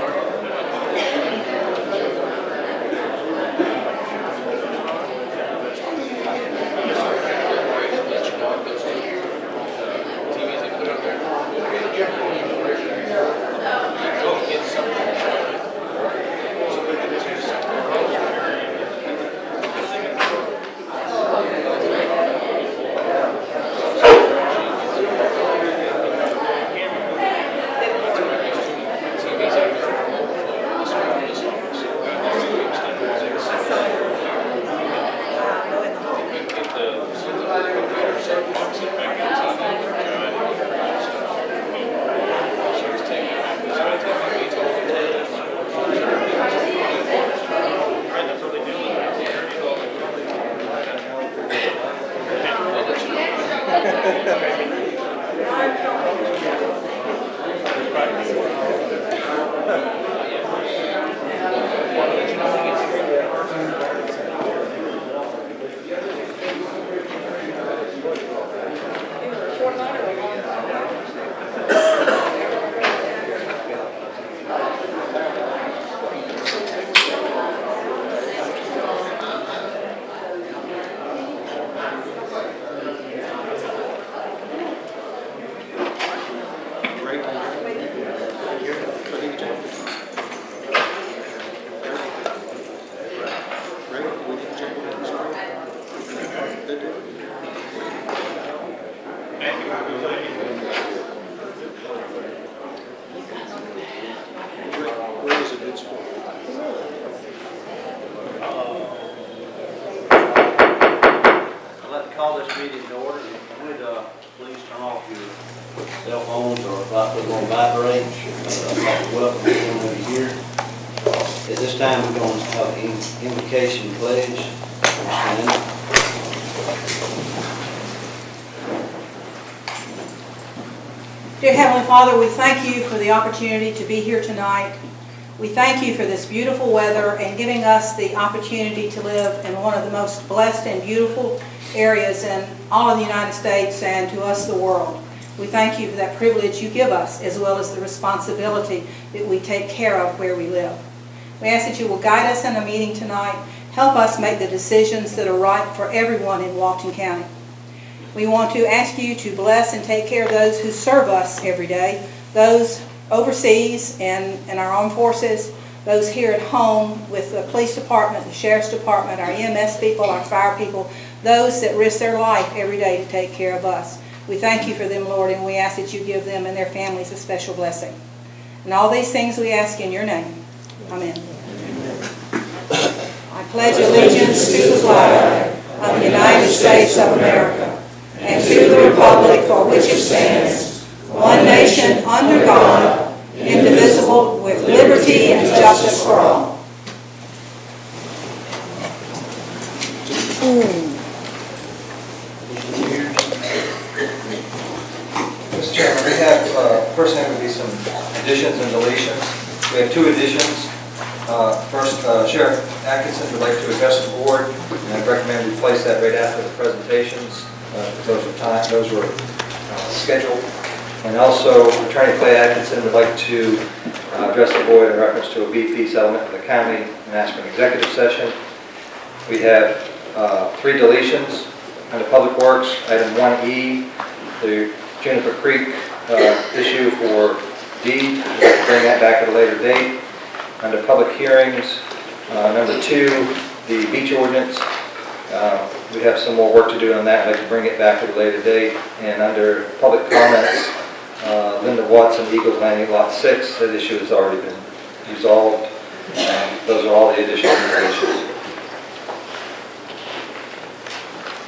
How long? Dear Heavenly Father, we thank you for the opportunity to be here tonight. We thank you for this beautiful weather and giving us the opportunity to live in one of the most blessed and beautiful areas in all of the United States and to us the world. We thank you for that privilege you give us, as well as the responsibility that we take care of where we live. We ask that you will guide us in the meeting tonight. Help us make the decisions that are right for everyone in Walton County. We want to ask you to bless and take care of those who serve us every day, those overseas and in our armed forces, those here at home with the police department, the sheriff's department, our EMS people, our fire people, those that risk their life every day to take care of us. We thank you for them, Lord, and we ask that you give them and their families a special blessing. And all these things we ask in your name. Amen. I pledge allegiance to the flag of the United States of America and to the republic for which it stands, one nation under God, indivisible, with liberty and justice for all. Mr. Chairman, we have, first thing would be some additions and deletions. We have two additions. First, Sheriff Atkinson would like to address the board, and I'd recommend we place that right after the presentations. Those were scheduled. And also, Attorney Clay Atkinson would like to address the board in reference to a BP settlement in the county and ask for an executive session. We have three deletions under Public Works. Item 1E, the Juniper Creek issue for D. We'll bring that back at a later date. Under Public Hearings, number 2, the beach ordinance. We have some more work to do on that. I'd like to bring it back at a later date. And under public comments, Linda Watson, Eagles Landing, Lot 6, that issue has already been resolved. Those are all the additions and deletions.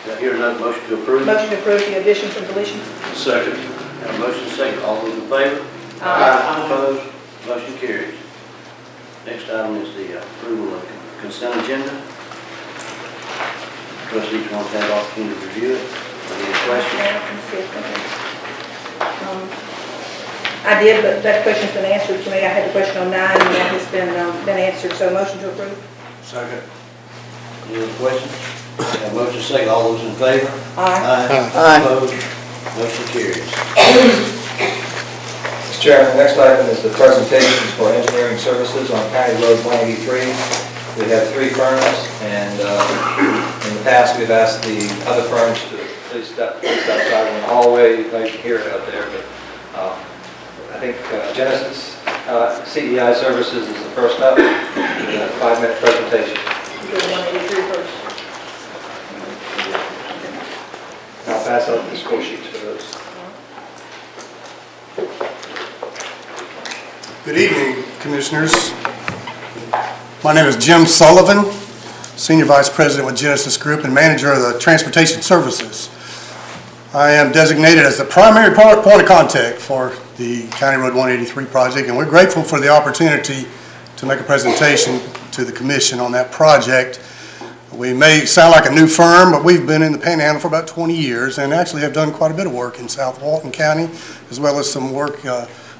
Did I hear another motion to approve? Motion to approve the additions and deletions. Second. Have a motion second. All those in favor? Aye. Opposed? Motion carries. Next item is the approval of consent agenda. Trustees want to have an opportunity to review it. Any questions? I did, but that question's been answered to me. I had the question on 9, and that has been answered. So motion to approve. Second. Any other questions? Have a motion second. All those in favor? Aye. Aye. Opposed? Motion carries. Mr. Chairman, the next item is the presentations for engineering services on County Road 183. We have 3 firms, and in the past we've asked the other firms to please step outside in the hallway. You can hear it out there, but I think Genesis CEI Services is the first up. A 5-minute presentation. You go to 183 first. I'll pass out the score sheets for those. Good evening, Commissioners. My name is Jim Sullivan, Senior Vice President with Genesis Group and Manager of the Transportation Services. I am designated as the primary point of contact for the County Road 183 project, and we're grateful for the opportunity to make a presentation to the Commission on that project. We may sound like a new firm, but we've been in the Panhandle for about 20 years and actually have done quite a bit of work in South Walton County, as well as some work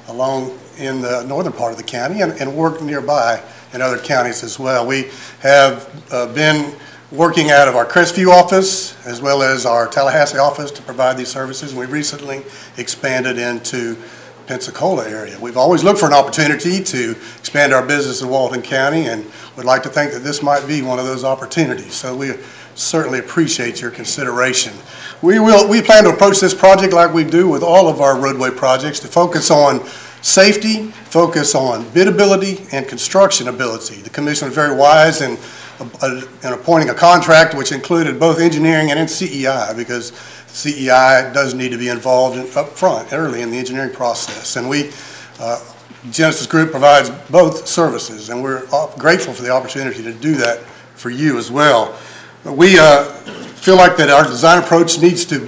along in the northern part of the county and work nearby in other counties as well. We have been working out of our Crestview office as well as our Tallahassee office to provide these services. We recently expanded into Pensacola area. We've always looked for an opportunity to expand our business in Walton County, and would like to think that this might be one of those opportunities. So we certainly appreciate your consideration. We plan to approach this project like we do with all of our roadway projects, to focus on safety, focus on bidability, and construction ability. The Commission was very wise in appointing a contract which included both engineering and CEI, because CEI does need to be involved up front, early in the engineering process. And Genesis Group provides both services, and we're grateful for the opportunity to do that for you as well. We feel like that our design approach needs to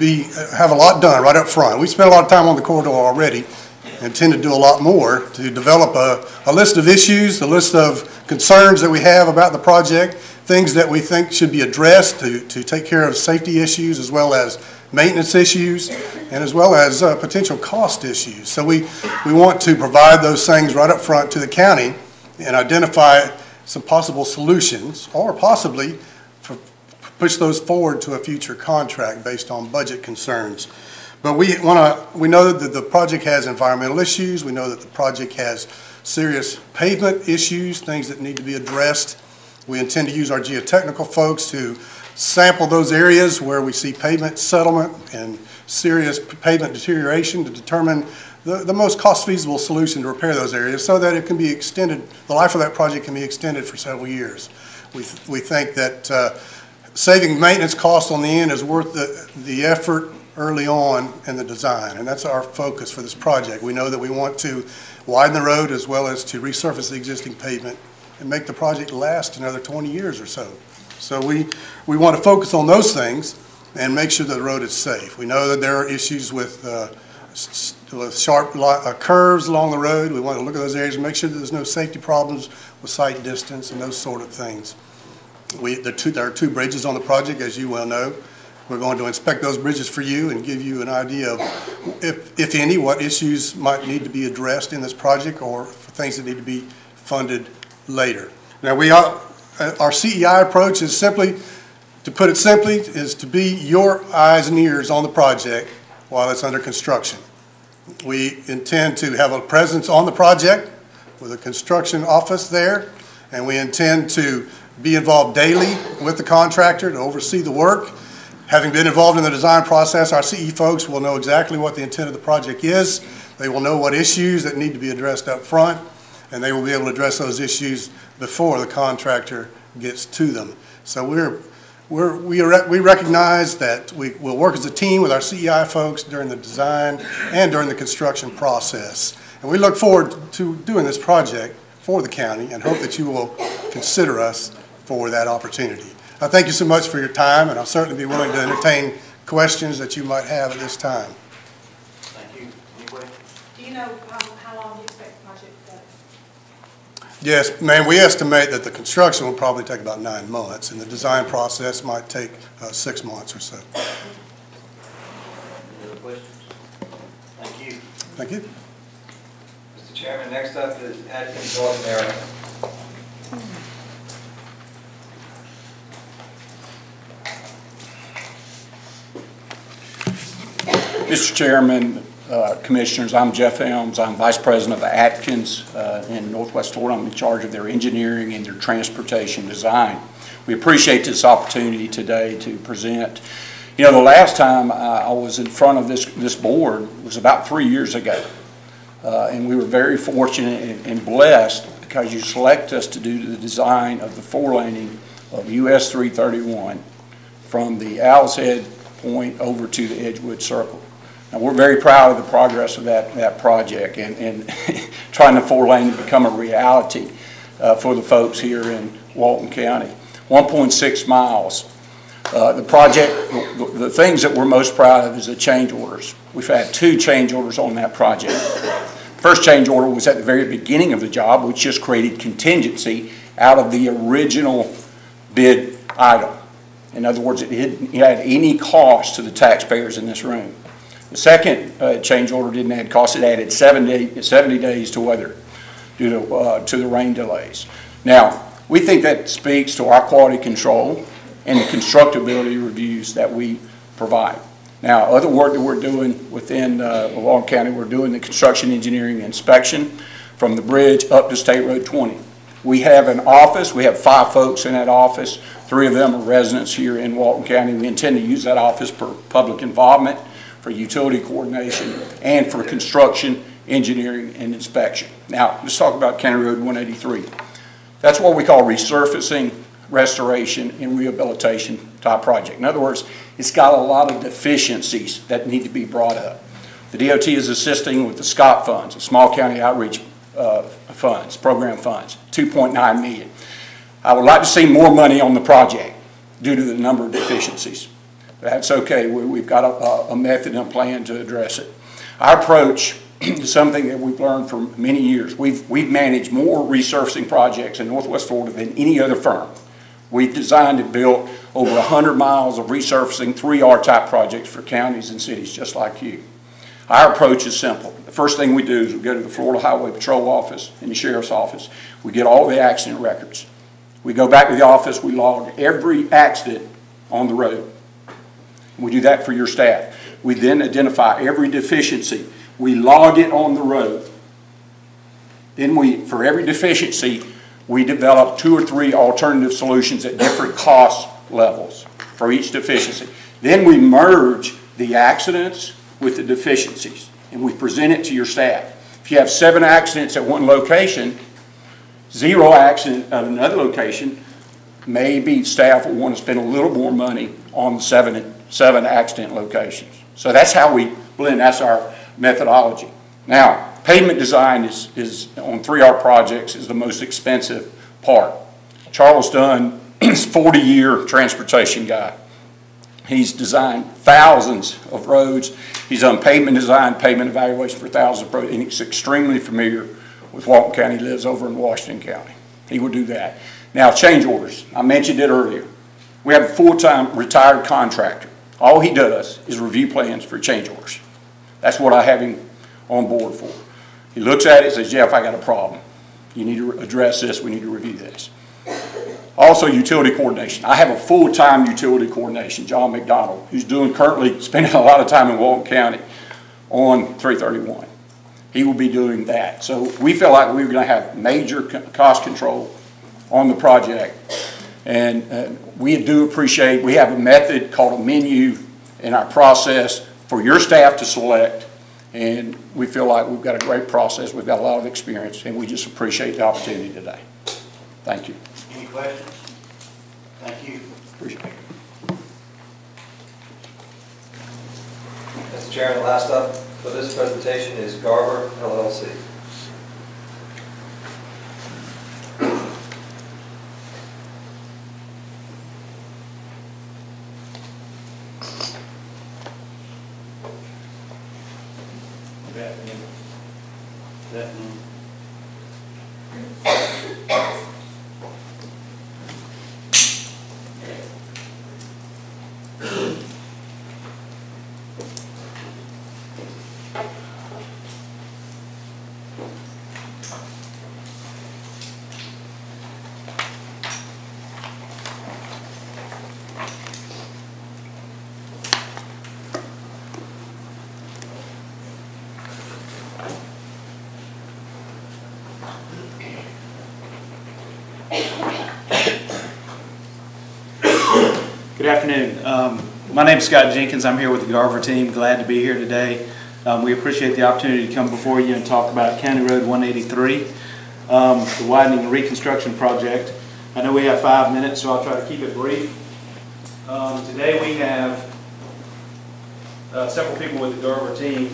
have a lot done right up front. We spent a lot of time on the corridor already, and intend to do a lot more to develop a list of issues, a list of concerns that we have about the project, things that we think should be addressed to take care of safety issues, as well as maintenance issues, and as well as potential cost issues. So we want to provide those things right up front to the county and identify some possible solutions, or possibly push those forward to a future contract based on budget concerns. But we know that the project has environmental issues. We know that the project has serious pavement issues, things that need to be addressed. We intend to use our geotechnical folks to sample those areas where we see pavement settlement and serious pavement deterioration, to determine the most cost feasible solution to repair those areas, so that it can be extended, the life of that project can be extended for several years. We think that saving maintenance costs on the end is worth the effort early on in the design, and that's our focus for this project. We know that we want to widen the road as well as to resurface the existing pavement and make the project last another 20 years or so. So we want to focus on those things and make sure that the road is safe. We know that there are issues with sharp curves along the road. We want to look at those areas and make sure that there's no safety problems with sight distance and those sort of things. There are two bridges on the project, as you well know. We're going to inspect those bridges for you and give you an idea of, if any, what issues might need to be addressed in this project, or for things that need to be funded later. Now, our CEI approach is simply, to put it simply, is to be your eyes and ears on the project while it's under construction. We intend to have a presence on the project with a construction office there, and we intend to be involved daily with the contractor to oversee the work. Having been involved in the design process, our CE folks will know exactly what the intent of the project is. They will know what issues that need to be addressed up front, and they will be able to address those issues before the contractor gets to them. So we recognize that we will work as a team with our CEI folks during the design and during the construction process. And we look forward to doing this project for the county, and hope that you will consider us for that opportunity. I thank you so much for your time, and I'll certainly be willing to entertain questions that you might have at this time. Thank you. Any questions? Do you know how long you expect the project to go? Yes, ma'am, we estimate that the construction will probably take about 9 months, and the design process might take 6 months or so. Any other questions? Thank you. Thank you. Mr. Chairman, next up is Atkins, North America. Mr. Chairman, Commissioners, I'm Jeff Helms. I'm Vice President of Atkins in Northwest Florida. I'm in charge of their engineering and their transportation design. We appreciate this opportunity today to present. You know, the last time I was in front of this board was about 3 years ago. And we were very fortunate and blessed, because you select us to do the design of the 4-laning of US 331 from the Owl's Head Point over to the Edgewood Circle. Now, we're very proud of the progress of that project, and trying the 4-lane to become a reality for the folks here in Walton County. 1.6 miles. The project, the things that we're most proud of is the change orders. We've had 2 change orders on that project. First change order was at the very beginning of the job, which just created contingency out of the original bid item. In other words, it didn't add any cost to the taxpayers in this room. The second change order didn't add cost. It added 70 days to weather due to the rain delays. Now, we think that speaks to our quality control and the constructability reviews that we provide. Now, other work that we're doing within Walton County, we're doing the construction engineering inspection from the bridge up to State Road 20. We have an office. We have 5 folks in that office. 3 of them are residents here in Walton County. We intend to use that office for public involvement, for utility coordination, and for construction, engineering, and inspection. Now, let's talk about County Road 183. That's what we call resurfacing, restoration, and rehabilitation type project. In other words, it's got a lot of deficiencies that need to be brought up. The DOT is assisting with the SCOT funds, the Small County Outreach funds, program funds, $2.9 million. I would like to see more money on the project due to the number of deficiencies. That's okay. We've got a method and a plan to address it. Our approach is something that we've learned for many years. We've managed more resurfacing projects in Northwest Florida than any other firm. We've designed and built over 100 miles of resurfacing 3R type projects for counties and cities just like you. Our approach is simple. The first thing we do is we go to the Florida Highway Patrol office and the Sheriff's office. We get all the accident records. We go back to the office, we log every accident on the road. We do that for your staff. We then identify every deficiency. We log it on the road. Then for every deficiency, we develop 2 or 3 alternative solutions at different cost levels for each deficiency. Then we merge the accidents with the deficiencies, and we present it to your staff. If you have 7 accidents at one location, 0 accident at another location, maybe staff will want to spend a little more money on the 7 accident locations. So that's how we blend. That's our methodology. Now, pavement design is on 3R projects is the most expensive part. Charles Dunn is a 40-year transportation guy. He's designed thousands of roads. He's done pavement design, pavement evaluation for thousands of roads, and he's extremely familiar with Walton County. He lives over in Washington County. He will do that. Now, change orders. I mentioned it earlier. We have a full-time retired contractor. All he does is review plans for change orders. That's what I have him on board for. He looks at it and says, Jeff, I got a problem. You need to address this. We need to review this. Also, utility coordination. I have a full-time utility coordination, John McDonald, who's currently spending a lot of time in Walton County on 331. He will be doing that. So we feel like we're going to have major cost control on the project. And we do appreciate, we have a method called a menu in our process for your staff to select. And we feel like we've got a great process. We've got a lot of experience, and we just appreciate the opportunity today. Thank you. Any questions? Thank you. Appreciate it. Mr. Chairman, last up for this presentation is Garver LLC. Good afternoon. My name is Scott Jenkins. I'm here with the Garver team. Glad to be here today. We appreciate the opportunity to come before you and talk about County Road 183, the widening and reconstruction project. I know we have 5 minutes, so I'll try to keep it brief. Today we have several people with the Garver team.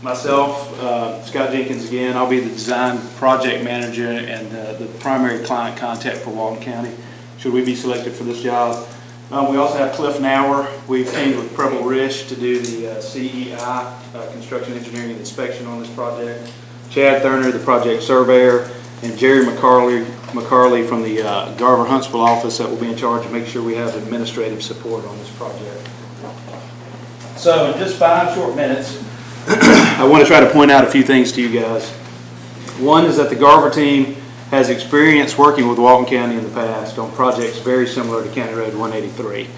Myself, Scott Jenkins again. I'll be the design project manager and the primary client contact for Walton County, should we be selected for this job. We also have Cliff Nauer. We've teamed with Preble Rish to do the CEI, Construction Engineering and Inspection on this project. Chad Thurner, the project surveyor, and Jerry McCarley from the Garver Huntsville office that will be in charge of making sure we have administrative support on this project. So in just 5 short minutes, I want to try to point out a few things to you guys. One is that the Garver team has experience working with Walton County in the past on projects very similar to County Road 183.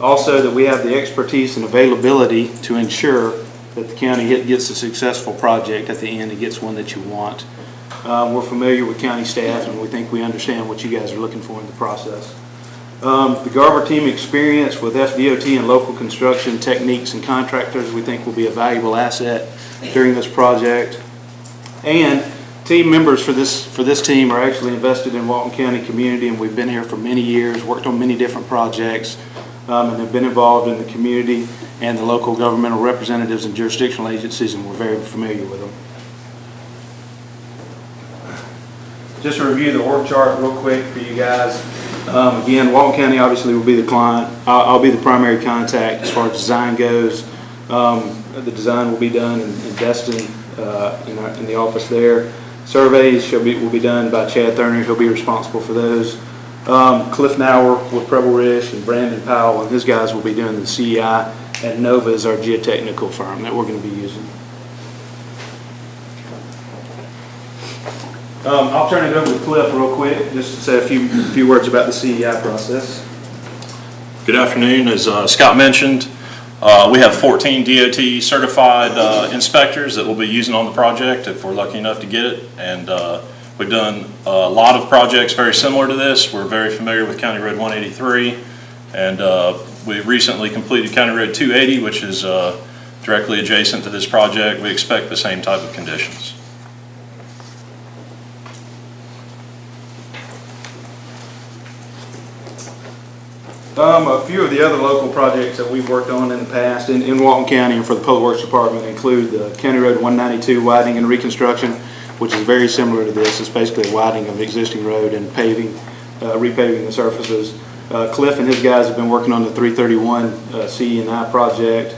Also that we have the expertise and availability to ensure that the county gets a successful project at the end and gets one that you want. We're familiar with county staff and we think we understand what you guys are looking for in the process. The Garver team experience with FDOT and local construction techniques and contractors we think will be a valuable asset during this project. And team members for this team are actually invested in Walton County community, and we've been here for many years, worked on many different projects, and have been involved in the community and the local governmental representatives and jurisdictional agencies, and we're very familiar with them. Just to review the org chart real quick for you guys. Again, Walton County obviously will be the client. I'll be the primary contact as far as design goes. The design will be done in Destin in the office there. Surveys will be done by Chad Thurner. He'll be responsible for those. Cliff Nauer with Preble Rish and Brandon Powell and his guys will be doing the CEI, and Nova is our geotechnical firm that we're going to be using. I'll turn it over to Cliff real quick just to say a few words about the CEI process. Good afternoon. As Scott mentioned, we have 14 DOT certified inspectors that we'll be using on the project if we're lucky enough to get it. And we've done a lot of projects very similar to this. We're very familiar with County Road 183, and we recently completed County Road 280, which is directly adjacent to this project. We expect the same type of conditions. A few of the other local projects that we've worked on in the past in Walton County and for the Public Works Department include the County Road 192 widening and reconstruction, which is very similar to this. It's basically a widening of the existing road and paving, repaving the surfaces. Cliff and his guys have been working on the 331 CE&I project.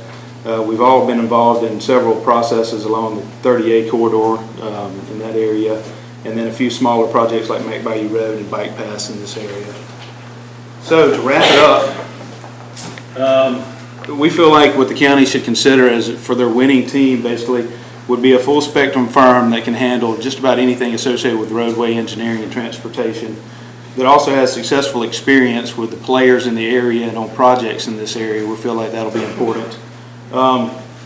We've all been involved in several processes along the 30A corridor in that area, and then a few smaller projects like Mac Bayou Road and Bike Pass in this area. So to wrap it up, we feel like what the county should consider as for their winning team basically would be a full spectrum firm that can handle just about anything associated with roadway engineering and transportation, that also has successful experience with the players in the area and on projects in this area. We feel like that'll be important.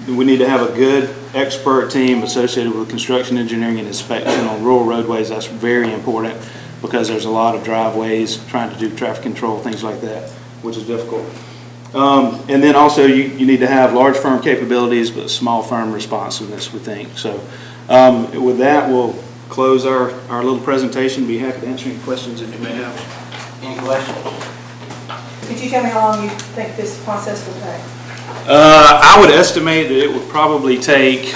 We need to have a good expert team associated with construction engineering and inspection on rural roadways. That's very important, because there's a lot of driveways, trying to do traffic control, things like that, which is difficult. And then also you need to have large firm capabilities, but small firm responsiveness, we think. So with that, we'll close our little presentation. Be happy to answer any questions if you may have. Any questions? Could you tell me how long you think this process will take? I would estimate that it would probably take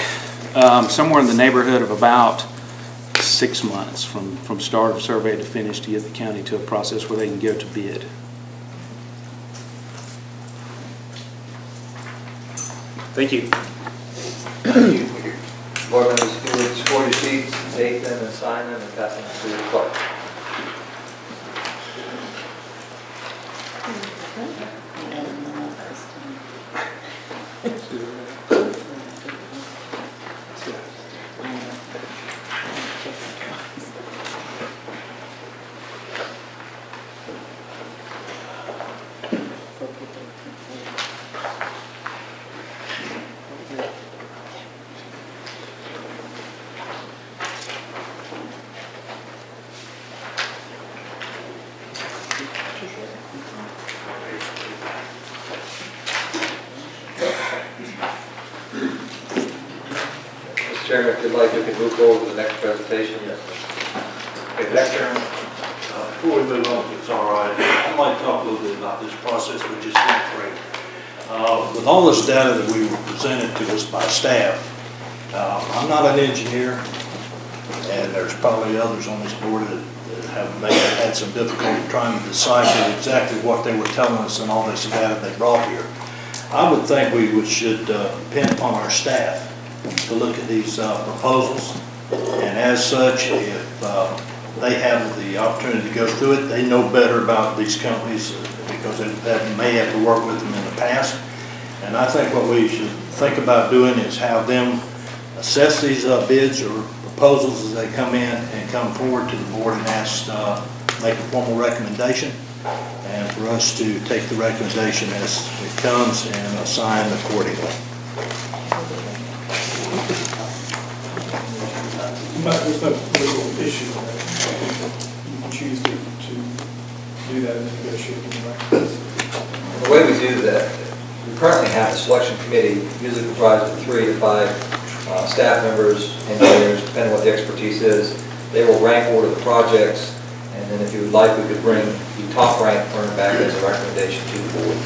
somewhere in the neighborhood of about 6 months from start of survey to finish to get the county to a process where they can go to bid. Thank you. Board members, if you would score your sheets, date them and sign them, and pass them to the clerk. Chairman, if you'd like, we can move forward to the next presentation. Yes. Okay, next, Chairman. Before we move on, if it's all right, I'd like to talk a little bit about this process we just went through. With all this data that we were presented to us by staff, I'm not an engineer, and there's probably others on this board that they had some difficulty trying to decipher exactly what they were telling us and all this data they brought here. I would think should depend upon our staff to look at these proposals, and as such, if they have the opportunity to go through it, they know better about these companies because they may have to work with them in the past. And I think what we should think about doing is have them assess these bids or proposals as they come in and come forward to the board and ask, make a formal recommendation, and for us to take the recommendation as it comes and assign accordingly. There's no legal issue with that. You can choose to do that in the negotiating right. The way we do that, we currently have a selection committee, usually comprised of 3 to 5 staff members, engineers, depending on what the expertise is. They will rank order the projects, and then if you would like, we could bring the top ranked firm back as a recommendation to the board.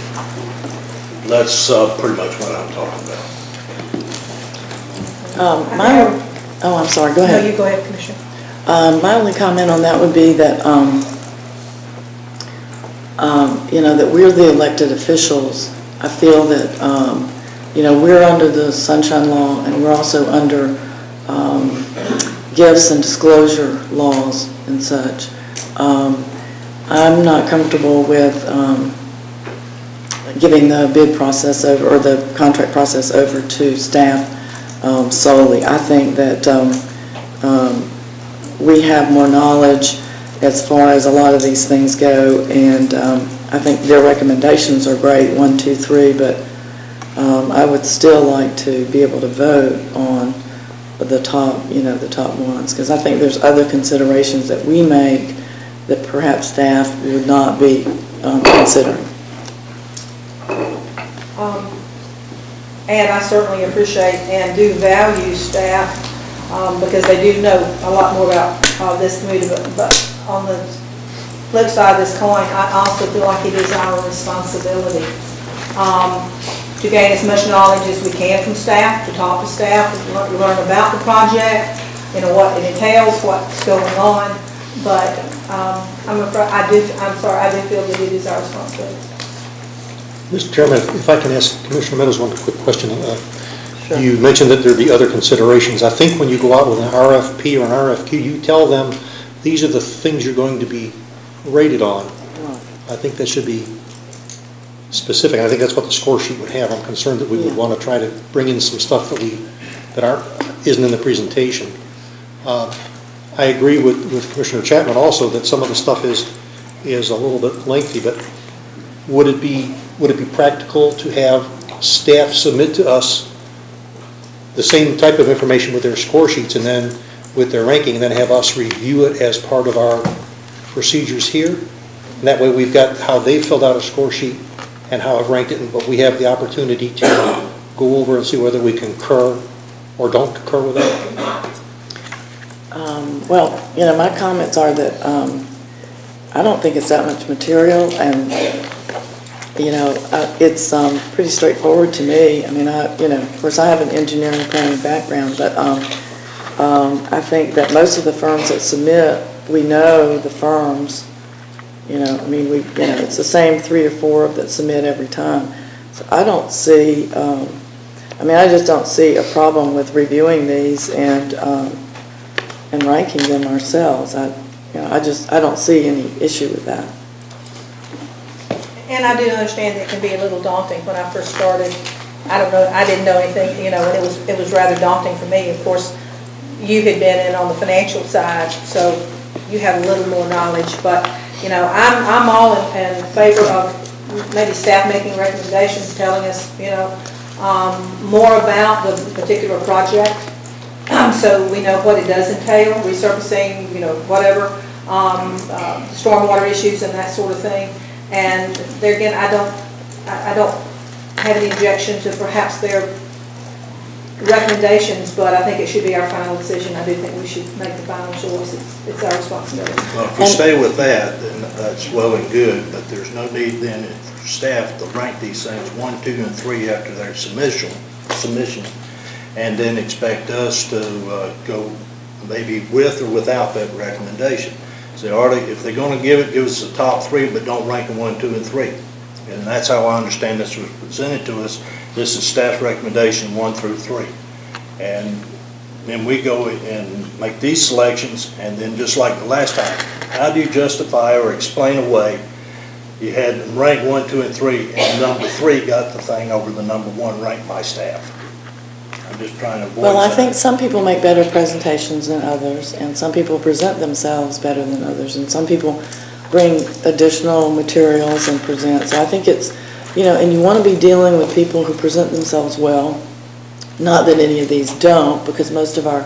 That's pretty much what I'm talking about. Oh, I'm sorry, go ahead. No, you go ahead, Commissioner. My only comment on that would be that, that we're the elected officials. I feel that, we're under the Sunshine Law, and we're also under gifts and disclosure laws and such. I'm not comfortable with giving the bid process over, or the contract process over to staff solely. I think that we have more knowledge as far as a lot of these things go, and I think their recommendations are great, 1, 2, 3, but I would still like to be able to vote on the top, the top ones, because I think there's other considerations that we make that perhaps staff would not be considering. And I certainly appreciate and do value staff because they do know a lot more about this movement. But on the flip side of this coin, I also feel like it is our responsibility to gain as much knowledge as we can from staff, to talk to staff, to learn about the project, what it entails, what's going on. But I do feel that it is our responsibility. Mr. Chairman, if I can ask Commissioner Meadows one quick question. Sure. You mentioned that there'd be other considerations. I think when you go out with an RFP or an RFQ, you tell them these are the things you're going to be rated on. Right. I think that should be specific. I think that's what the score sheet would have. I'm concerned that we would want to try to bring in some stuff that isn't in the presentation. I agree with Commissioner Chapman also that some of the stuff is a little bit lengthy, but would it be practical to have staff submit to us the same type of information with their score sheets and then with their ranking, and then have us review it as part of our procedures here? And that way we've got how they filled out a score sheet and how I've ranked it, but we have the opportunity to go over and see whether we concur or don't concur with that. Well, my comments are that I don't think it's that much material, and it's pretty straightforward to me. I mean, of course, I have an engineering planning background, but I think that most of the firms that submit, we know the firms. It's the same 3 or 4 that submit every time. So I don't see. I just don't see a problem with reviewing these and ranking them ourselves. I don't see any issue with that. And I do understand that it can be a little daunting. When I first started, I didn't know anything, and it was rather daunting for me. Of course, you had been in on the financial side, so you have a little more knowledge. But I'm all in favor of maybe staff making recommendations, telling us more about the particular project, so we know what it does entail, resurfacing, whatever, stormwater issues and that sort of thing. And there again, I don't have any objection to perhaps their recommendations, but I think it should be our final decision. I do think we should make the final choice. It's our responsibility. Well, if we stay with that, then that's well and good, but there's no need then for staff to rank these things 1, 2, and 3 after their submission, and then expect us to go maybe with or without that recommendation. So if they're gonna give us the top three, but don't rank them 1, 2, and 3. And that's how I understand this was presented to us. This is staff's recommendation 1 through 3. And then we go and make these selections, and then just like the last time, how do you justify or explain away you had them ranked 1, 2, and 3, and number 3 got the thing over the number 1 ranked by staff? I'm just trying to avoid that. Well, I think some people make better presentations than others, and some people present themselves better than others, and some people bring additional materials and present. So I think it's, and you want to be dealing with people who present themselves well. Not that any of these don't, because most of our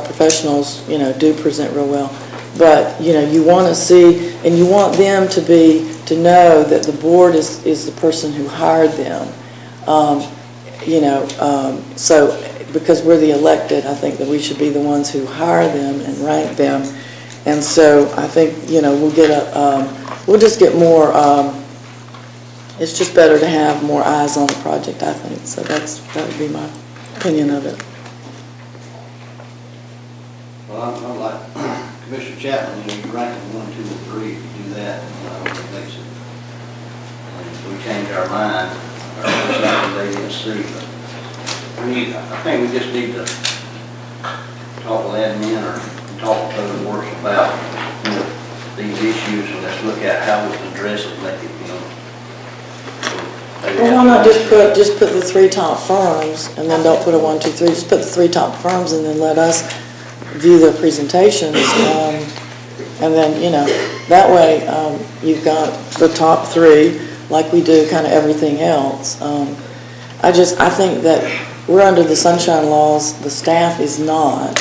professionals, do present real well. But, you want to see, and you want them to know that the board is the person who hired them. So because we're the elected, I think that we should be the ones who hire them and rank them. And so I think, we'll just get more, it's just better to have more eyes on the project, I think. So that would be my opinion of it. Well, I'm like Commissioner Chapman, you rank them 1, 2, and 3, if you do that, it makes it. And if we change our mind, our first recommendation is C, but I think we just need to talk with admin or talk with other works about these issues, and let's look at how we can address it, make it, Well, why not just put the 3 top firms, and then don't put a 1, 2, 3. Just put the 3 top firms, and then let us view their presentations, and then that way you've got the top 3, like we do kind of everything else. I think that we're under the sunshine laws. The staff is not.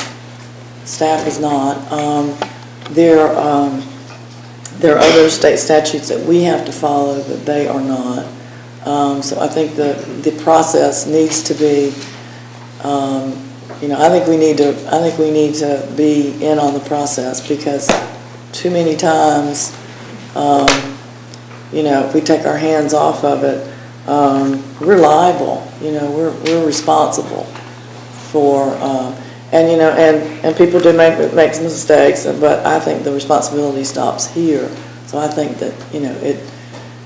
There are other state statutes that we have to follow that they are not. So I think the process needs to be, I think we need to be in on the process, because too many times, if we take our hands off of it, we're liable. We're responsible for, and people do make some mistakes, but I think the responsibility stops here. So I think that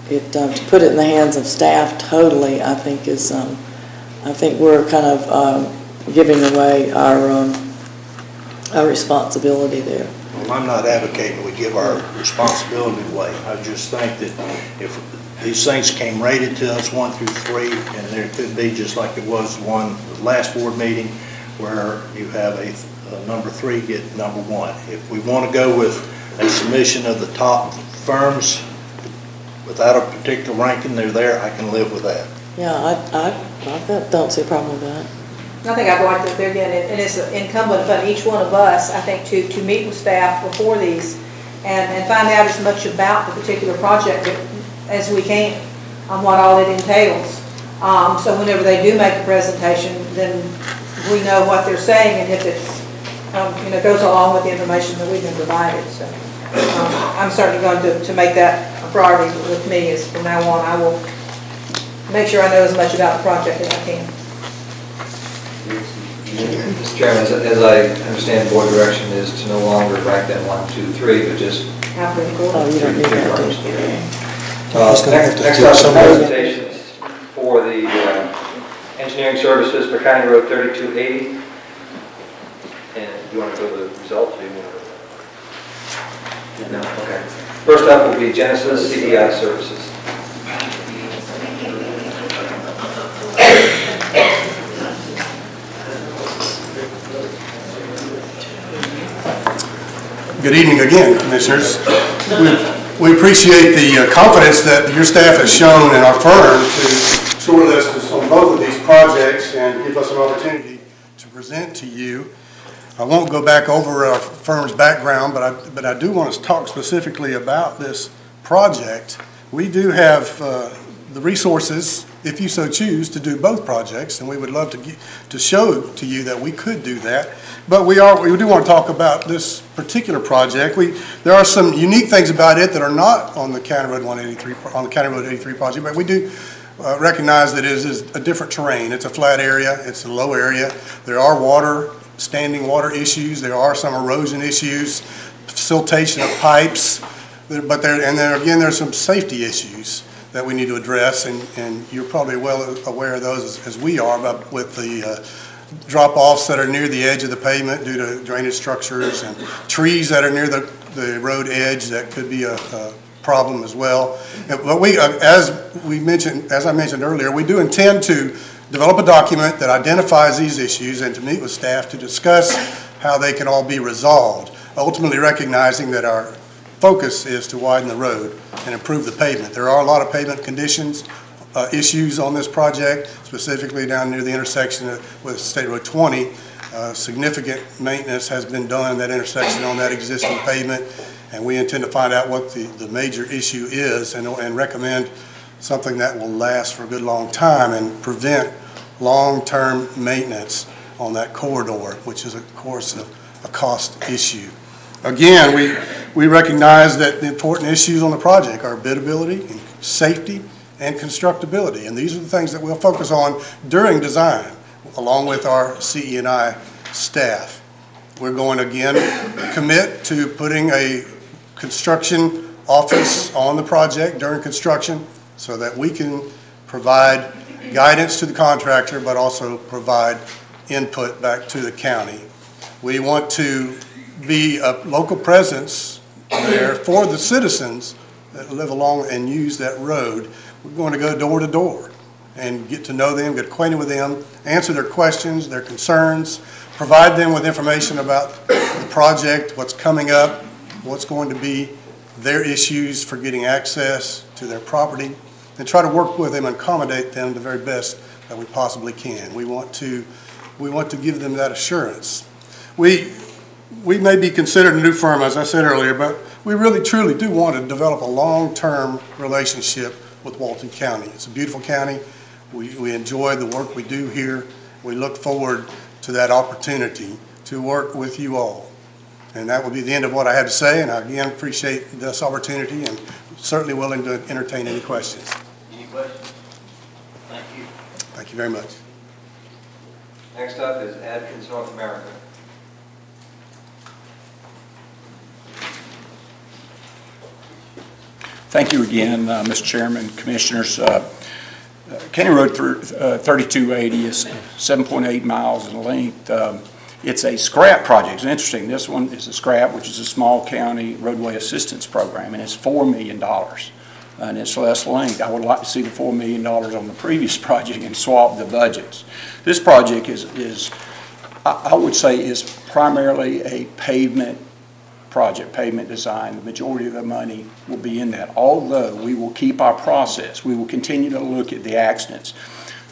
to put it in the hands of staff totally, I think is, I think we're kind of giving away our responsibility there. Well, I'm not advocating we give our responsibility away. I just think that if these things came rated to us 1 through 3, and there could be, just like it was the last board meeting, where you have a number 3 get number 1. If we want to go with a submission of the top firms without a particular ranking, they're there, I can live with that. Yeah, I don't see a problem with that. I think I'd like that they're getting, and it's incumbent upon each one of us, I think, to meet with staff before these and find out as much about the particular project as we can on what all it entails. So whenever they do make a presentation, then we know what they're saying, and if it's goes along with the information that we've been provided. So I'm certainly going to make that a priority with me. Is from now on, I will make sure I know as much about the project as I can. Mr. Chairman, as I understand, board direction is to no longer rank them 1, 2, 3, but just Oh, you don't need that. next up, some presentations for the engineering services for County Road 3280. And do you want to go to the results? Or you want to... No? Okay. First up will be Genesis CDI Services. Good evening again, Commissioners. We appreciate the confidence that your staff has shown in our firm to shortlist us on both of these projects and give us an opportunity to present to you. I won't go back over our firm's background, but I do want to talk specifically about this project. We do have the resources, if you so choose, to do both projects, and we would love to show to you that we could do that. But we do want to talk about this particular project. There are some unique things about it that are not on the County Road 83 project, but we do recognize that it is a different terrain. It's a flat area, it's a low area. There are standing water issues, there are some erosion issues. siltation of pipes, but again, there's some safety issues that we need to address, and you're probably well aware of those as we are, but with the drop-offs that are near the edge of the pavement due to drainage structures and trees that are near the road edge that could be a problem as well. But as I mentioned earlier, we do intend to develop a document that identifies these issues and to meet with staff to discuss how they can all be resolved, ultimately recognizing that our focus is to widen the road and improve the pavement. There are a lot of pavement conditions issues on this project, specifically down near the intersection with State Road 20. Significant maintenance has been done in that intersection on that existing pavement, and we intend to find out what the major issue is and recommend something that will last for a good long time and prevent long-term maintenance on that corridor, which is, of course, a cost issue. Again, we recognize that the important issues on the project are biddability and safety and constructability, and these are the things that we'll focus on during design, along with our CE&I staff. We're going to again commit to putting a construction office on the project during construction so that we can provide guidance to the contractor, but also provide input back to the county. We want to be a local presence there for the citizens that live along and use that road. We're going to go door to door and get to know them, get acquainted with them, answer their questions, their concerns, provide them with information about the project, what's coming up, what's going to be their issues for getting access to their property, and try to work with them and accommodate them the very best that we possibly can. We want to give them that assurance. We may be considered a new firm, as I said earlier, but we really truly do want to develop a long-term relationship with Walton County. It's a beautiful county. We enjoy the work we do here. We look forward to that opportunity to work with you all. And that will be the end of what I had to say, and I again appreciate this opportunity and certainly willing to entertain any questions. Any questions? Thank you. Thank you very much. Next up is Adkins North America. Thank you again, Mr. Chairman, Commissioners. County Road 3280 is 7.8 miles in length. It's a SCRAP project. It's interesting. This one is a SCRAP, which is a small county roadway assistance program, and it's $4 million. And it's less length. I would like to see the $4 million on the previous project and swap the budgets. This project is I would say, is primarily a pavement project, pavement design. The majority of the money will be in that, although we will keep our process. We will continue to look at the accidents.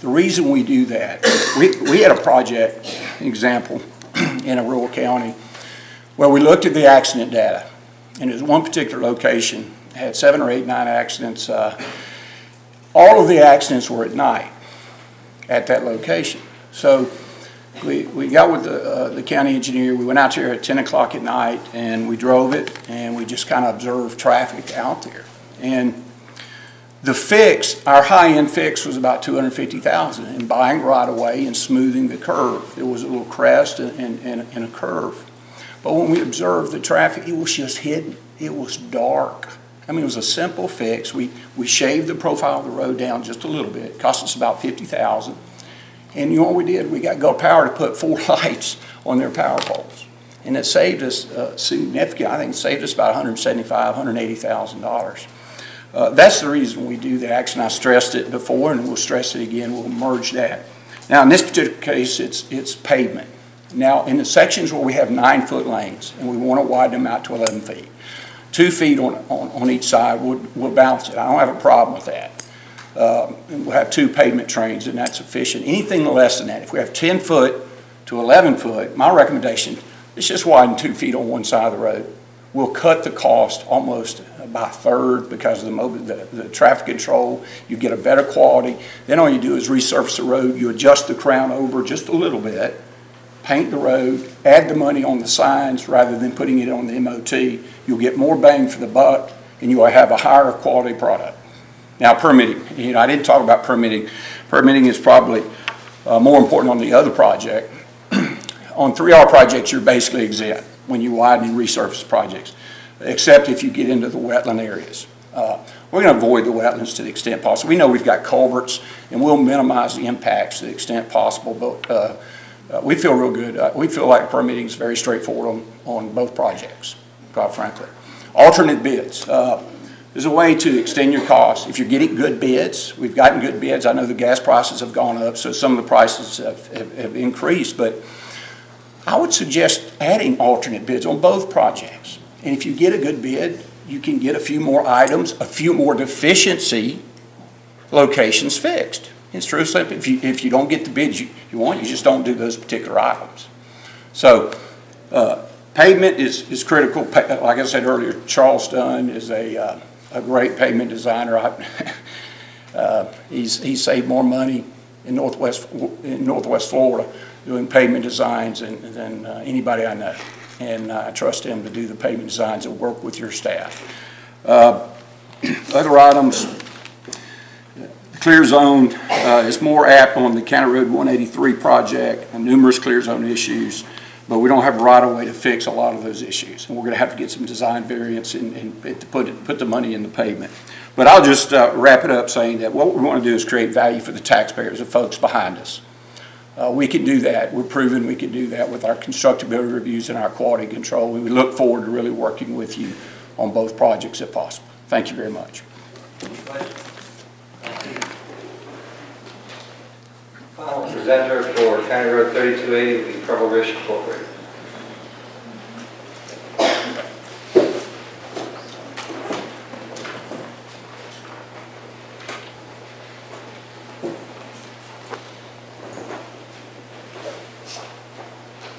The reason we do that, we had a project, an example, in a rural county where we looked at the accident data, and it was one particular location, had 7 or 8, 9 accidents. All of the accidents were at night at that location. So we got with the county engineer. We went out there at 10 o'clock at night, and we drove it, and we just kind of observed traffic out there. And the fix, our high-end fix, was about $250,000 in buying right away and smoothing the curve. There was a little crest and a curve. But when we observed the traffic, it was just hidden. It was dark. I mean, it was a simple fix. We shaved the profile of the road down just a little bit. It cost us about $50,000. And you know what we did? We got Go Power to put 4 lights on their power poles. And it saved us significant. I think it saved us about $175,000, $180,000. That's the reason we do the action. I stressed it before, and we'll stress it again. We'll merge that. Now, in this particular case, it's pavement. Now, in the sections where we have 9-foot lanes, and we want to widen them out to 11 feet, 2 feet on each side would balance it. I don't have a problem with that. We'll have 2 pavement trains, and that's sufficient. Anything less than that, if we have 10 foot to 11 foot, my recommendation is just widen 2 feet on one side of the road. We'll cut the cost almost by a third because of the traffic control. You get a better quality. Then all you do is resurface the road. You adjust the crown over just a little bit, paint the road, add the money on the signs rather than putting it on the MOT. You'll get more bang for the buck, and you will have a higher quality product. Now, permitting. You know, I didn't talk about permitting. Permitting is probably more important on the other project. On 3R projects, you're basically exempt. when you widen and resurface projects, except if you get into the wetland areas. We're going to avoid the wetlands to the extent possible. We know we've got culverts, and we'll minimize the impacts to the extent possible, but we feel real good. We feel like permitting is very straightforward on both projects, quite frankly. Alternate bids. There's a way to extend your costs. If you're getting good bids, we've gotten good bids. I know the gas prices have gone up, so some of the prices have increased, but I would suggest adding alternate bids on both projects. And if you get a good bid, you can get a few more items, a few more deficiency locations fixed. It's true, if you don't get the bids you want, you just don't do those particular items. So pavement is critical. Like I said earlier, Charles Dunn is a great pavement designer. He's saved more money in Northwest Florida doing pavement designs than anybody I know. And I trust him to do the pavement designs and work with your staff. Other items, the clear zone is more apt on the County Road 183 project and numerous clear zone issues, but we don't have a right-of-way to fix a lot of those issues. And we're going to have to get some design variance and put the money in the pavement. But I'll just wrap it up saying that what we want to do is create value for the taxpayers, the folks behind us. We can do that. We're proving we can do that with our constructability reviews and our quality control. We look forward to really working with you on both projects if possible. Thank you very much. Final presenter for County Road 3280 will be Preble Rish Incorporated.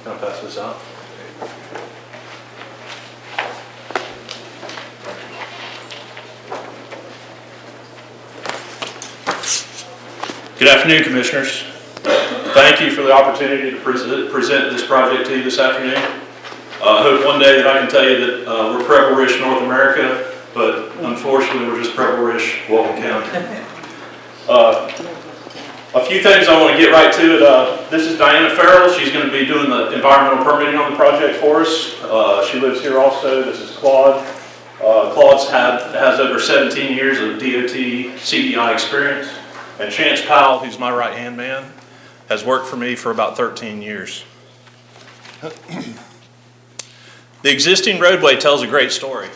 Can I pass this out? Good afternoon, Commissioners. Thank you for the opportunity to present this project to you this afternoon. I hope one day that I can tell you that we're Preble Rish North America, but unfortunately we're just Preble Rish Walton County. A few things I want to get right to it. This is Diana Farrell. She's going to be doing the environmental permitting on the project for us. She lives here also. This is Claude. Claude has over 17 years of DOT CDI experience. And Chance Powell, who's my right-hand man, has worked for me for about 13 years. The existing roadway tells a great story.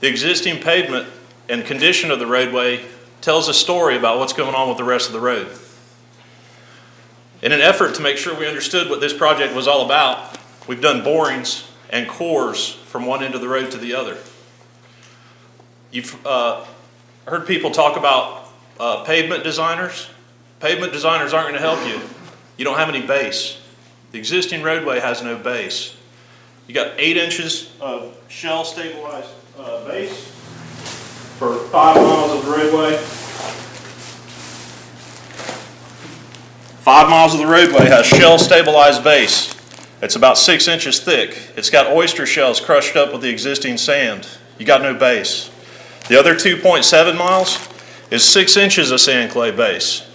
The existing pavement and condition of the roadway tells a story about what's going on with the rest of the road. In an effort to make sure we understood what this project was all about, we've done borings and cores from one end of the road to the other. You've heard people talk about pavement designers. Pavement designers aren't going to help you. You don't have any base. The existing roadway has no base. You got 8 inches of shell stabilized base for 5 miles of the roadway. 5 miles of the roadway has shell stabilized base. It's about 6 inches thick. It's got oyster shells crushed up with the existing sand. You got no base. The other 2.7 miles is 6 inches of sand clay base.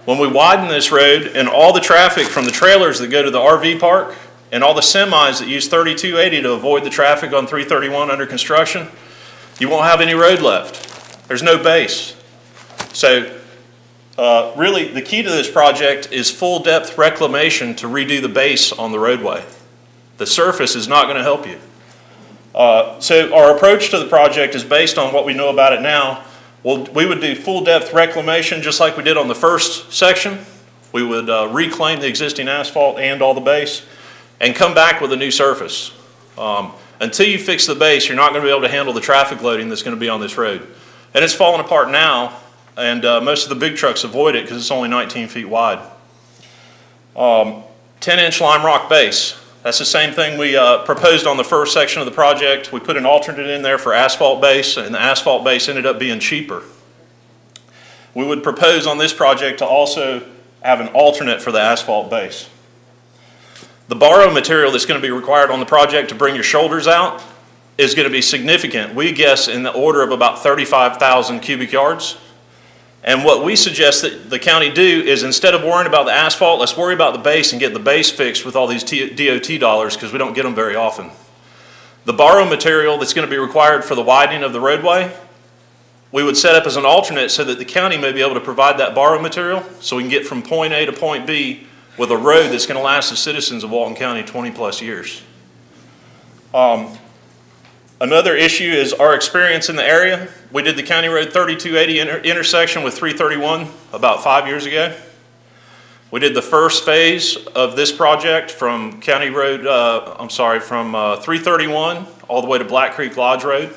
When we widen this road and all the traffic from the trailers that go to the RV park and all the semis that use 3280 to avoid the traffic on 331 under construction, you won't have any road left. There's no base. So really the key to this project is full depth reclamation to redo the base on the roadway. The surface is not going to help you. So our approach to the project is based on what we know about it now. Well, we would do full depth reclamation just like we did on the first section. We would reclaim the existing asphalt and all the base and come back with a new surface. Until you fix the base, you're not going to be able to handle the traffic loading that's going to be on this road. And it's falling apart now, and most of the big trucks avoid it because it's only 19 feet wide. 10-inch lime rock base. That's the same thing we proposed on the first section of the project. We put an alternate in there for asphalt base, and the asphalt base ended up being cheaper. We would propose on this project to also have an alternate for the asphalt base. The borrow material that's going to be required on the project to bring your shoulders out is going to be significant. We guess in the order of about 35,000 cubic yards. And what we suggest that the county do is instead of worrying about the asphalt, let's worry about the base and get the base fixed with all these DOT dollars because we don't get them very often. The borrow material that's going to be required for the widening of the roadway, we would set up as an alternate so that the county may be able to provide that borrow material so we can get from point A to point B with a road that's going to last the citizens of Walton County 20 plus years. Another issue is our experience in the area. We did the County Road 3280 intersection with 331 about 5 years ago. We did the first phase of this project from County Road, from 331 all the way to Black Creek Lodge Road.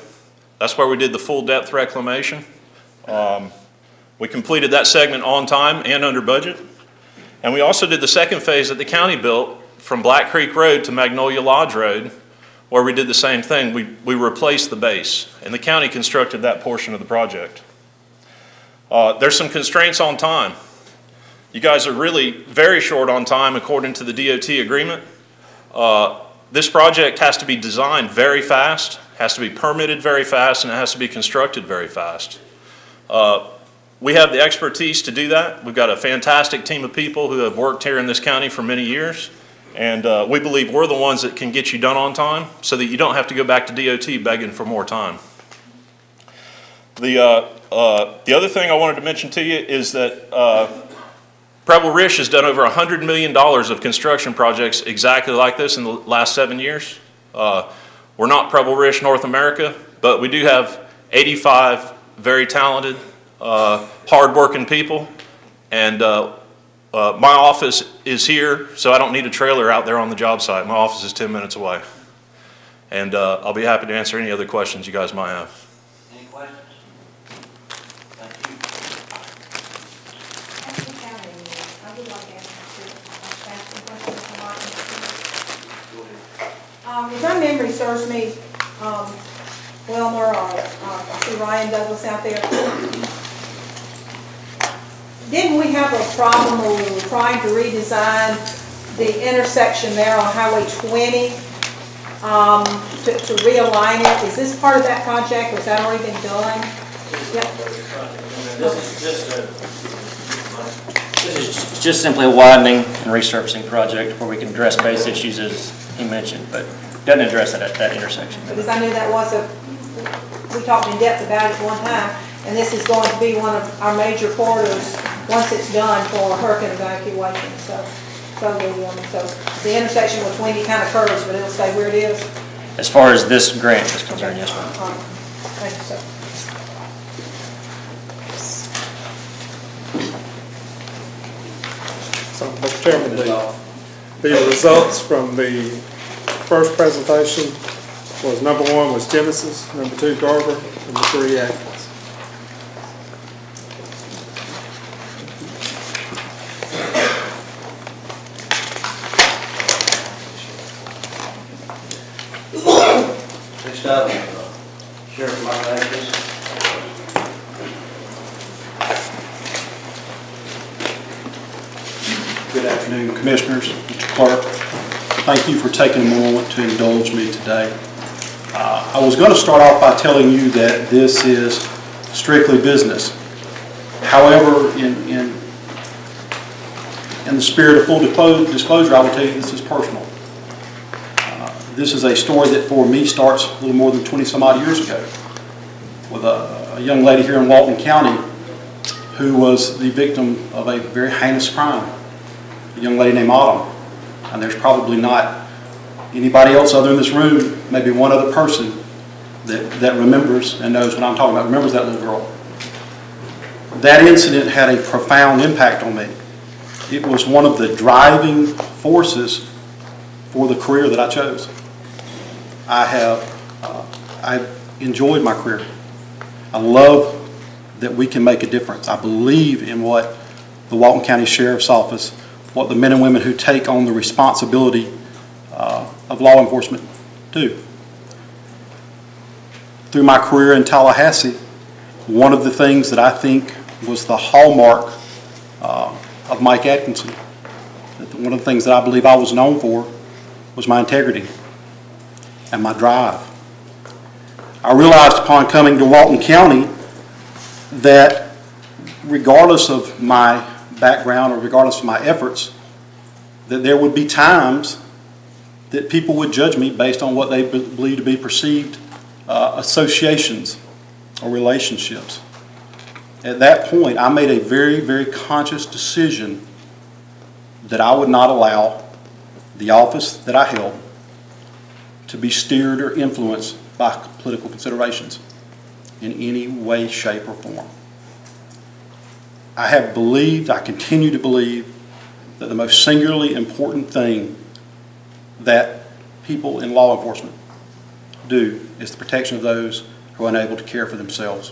That's where we did the full depth reclamation. We completed that segment on time and under budget. And we also did the second phase that the county built from Black Creek Road to Magnolia Lodge Road, where we did the same thing. We replaced the base, and the county constructed that portion of the project. There's some constraints on time. You guys are really very short on time according to the DOT agreement. This project has to be designed very fast, has to be permitted very fast, and it has to be constructed very fast. We have the expertise to do that. We've got a fantastic team of people who have worked here in this county for many years. And we believe we're the ones that can get you done on time so that you don't have to go back to DOT begging for more time. The other thing I wanted to mention to you is that Preble Rish has done over $100 million of construction projects exactly like this in the last 7 years. We're not Preble Rish North America, but we do have 85 very talented, hard-working people. And my office is here, so I don't need a trailer out there on the job site. My office is 10 minutes away. And I'll be happy to answer any other questions you guys might have. Any questions? Thank you. I would like to ask some questions for Martin. If my memory serves me, Wilmer, I see Ryan Douglas out there. Didn't we have a problem when we were trying to redesign the intersection there on Highway 20 to realign it? Is this part of that project, or has that already been done? Yep. This is just simply a widening and resurfacing project where we can address base issues as he mentioned, but doesn't address it at that intersection. Because I knew that was we talked in depth about it one time, and this is going to be one of our major corridors once it's done for hurricane evacuation. So the intersection with 20 kind of curves, but it'll stay where it is. As far as this grant is concerned, yes, ma'am. Thank you, sir. So, Mr. Chairman, the results from the first presentation was number 1 was Genesis, number 2 Garver, number 3 Atkins. Next up, Sheriff Martinez. Good afternoon, Commissioners, Mr. Clerk. Thank you for taking a moment to indulge me today. I was going to start off by telling you that this is strictly business. However, in the spirit of full disclosure, I will tell you this is personal. This is a story that for me starts a little more than 20 some odd years ago with a young lady here in Walton County who was the victim of a very heinous crime. A young lady named Autumn. And there's probably not anybody else other in this room, maybe one other person that remembers and knows what I'm talking about, remembers that little girl. That incident had a profound impact on me. It was one of the driving forces for the career that I chose. I've enjoyed my career. I love that we can make a difference. I believe in what the Walton County Sheriff's Office, what the men and women who take on the responsibility of law enforcement do. Through my career in Tallahassee, one of the things that I think was the hallmark of Mike Atkinson, one of the things that I believe I was known for, was my integrity and my drive. I realized upon coming to Walton County that regardless of my background or regardless of my efforts, that there would be times that people would judge me based on what they believe to be perceived associations or relationships. At that point, I made a very, very conscious decision that I would not allow the office that I held to be steered or influenced by political considerations in any way, shape, or form. I have believed, I continue to believe, that the most singularly important thing that people in law enforcement do is the protection of those who are unable to care for themselves.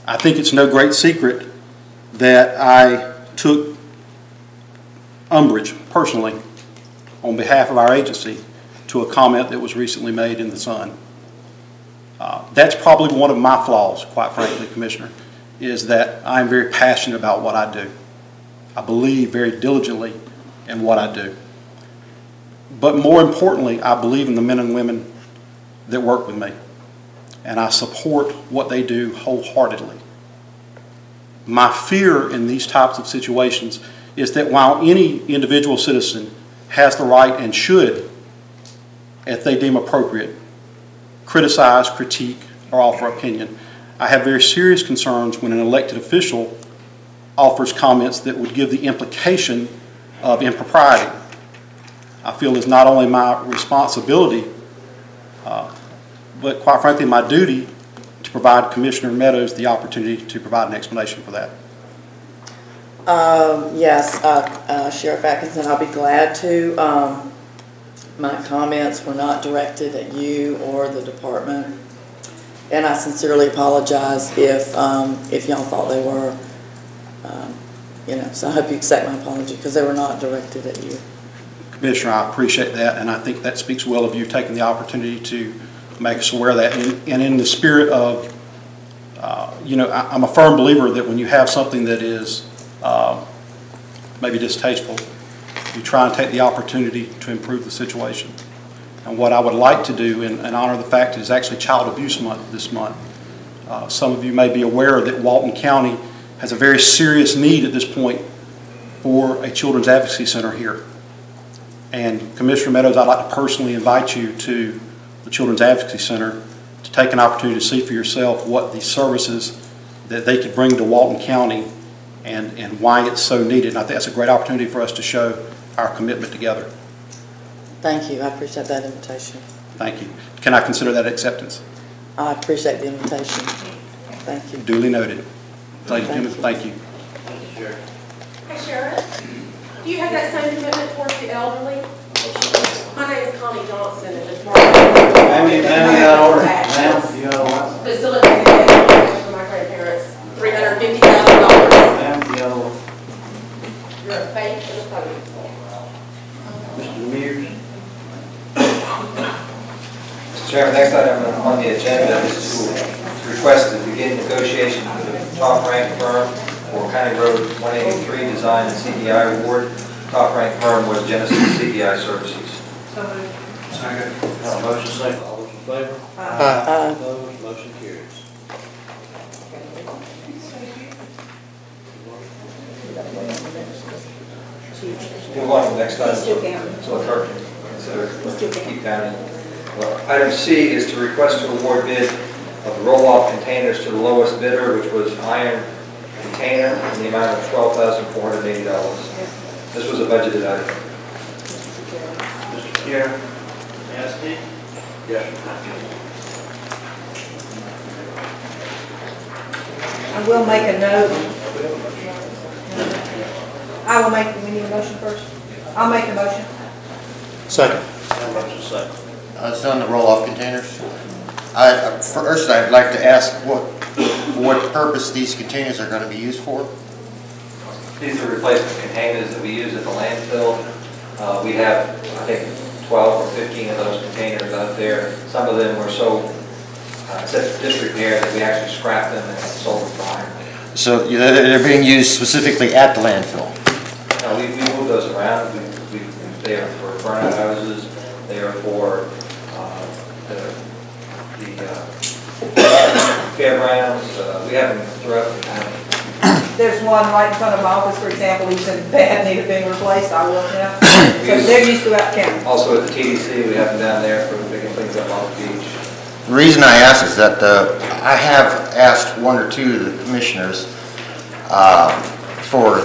I think it's no great secret that I took umbrage personally on behalf of our agency to a comment that was recently made in the Sun. That's probably one of my flaws, quite frankly, Commissioner, is that I'm very passionate about what I do. I believe very diligently in what I do. But more importantly, I believe in the men and women that work with me, and I support what they do wholeheartedly. My fear in these types of situations is that while any individual citizen has the right and should, if they deem appropriate, criticize, critique, or offer opinion, I have very serious concerns when an elected official offers comments that would give the implication of impropriety. I feel it's not only my responsibility, but quite frankly my duty to provide Commissioner Meadows the opportunity to provide an explanation for that. Yes, Sheriff Atkinson, I'll be glad to. My comments were not directed at you or the department, and I sincerely apologize if y'all thought they were. So I hope you accept my apology because they were not directed at you. Commissioner, I appreciate that, and I think that speaks well of you taking the opportunity to make us aware of that. And in the spirit of, I'm a firm believer that when you have something that is maybe distasteful, you try and take the opportunity to improve the situation. And what I would like to do, in honor of the fact it is actually Child Abuse Month this month, some of you may be aware that Walton County has a very serious need at this point for a Children's Advocacy Center here. And Commissioner Meadows, I'd like to personally invite you to the Children's Advocacy Center to take an opportunity to see for yourself what the services that they could bring to Walton County and why it's so needed. And I think that's a great opportunity for us to show our commitment together. Thank you. I appreciate that invitation. Thank you. Can I consider that acceptance? I appreciate the invitation. Thank you. Duly noted. Thank you. Thank you. Hey, Sheriff, do you have that same commitment towards the elderly? My name is Connie Johnson, and this morning. Facilitated education for my grandparents, $350,000. You're a fake and a phony. Mr. Mears. Mr. Chairman, next item on the agenda is to request to begin negotiations with the top-ranked firm for County Road 183 Design and CDI Award. Top-ranked firm was Genesis CDI Services. So moved. Second. Motion second. All those in favor? Aye. Opposed? Motion carries. Move on to the next item. Still counting. So the clerk can consider, keep counting. Item C is to request to award bid of the roll-off containers to the lowest bidder, which was Iron Container, in the amount of $12,480. This was a budgeted item. Mr. Chair. Nasty? Yes. I will make a note. We need a motion first. I'll make a motion. Second. Motion second. It's on the roll-off containers. First, I'd like to ask for what purpose these containers are going to be used for. These are replacement containers that we use at the landfill. We have, I think, 12 or 15 of those containers out there. Some of them were so such disrepair that we actually scrapped them and sold them for iron. So they're being used specifically at the landfill? No, we move those around. They are for burnout houses. They are for fairgrounds, we have them throughout the county. There's one right in front of my office, for example, he's in bad need of being replaced, I will, you know. So they're used throughout the county. Also at the TDC, we have them down there for picking things up off the beach. The reason I ask is that I have asked one or two of the commissioners for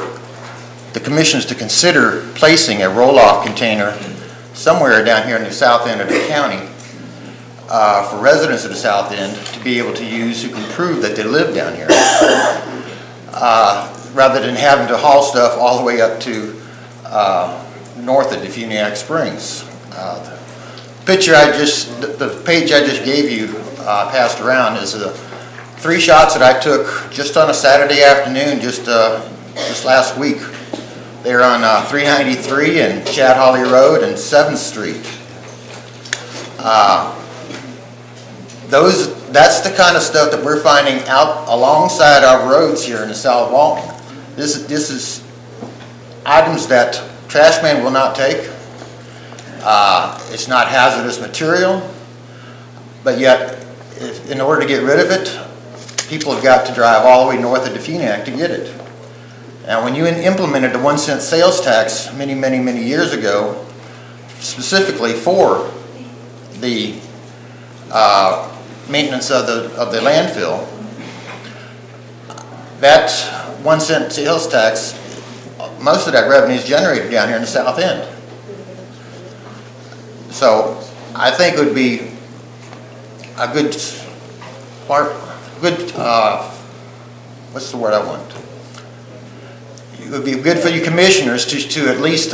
the commissioners to consider placing a roll-off container somewhere down here in the south end of the county for residents of the south end to be able to use who can prove that they live down here, rather than having to haul stuff all the way up to north of Defuniak Springs. The page I just gave you passed around is the 3 shots that I took just on a Saturday afternoon just last week. They're on 393 and Chad Hawley Road and 7th Street. That's the kind of stuff that we're finding out alongside our roads here in the South Walton. This is items that trash man will not take. It's not hazardous material, but yet, in order to get rid of it, people have got to drive all the way north of Defuniak to get it. Now, when you implemented the 1-cent sales tax many, many, many years ago, specifically for the maintenance of the landfill, that 1-cent sales tax, most of that revenue is generated down here in the south end. So I think it would be a good what's the word I want? It would be good for you commissioners to at least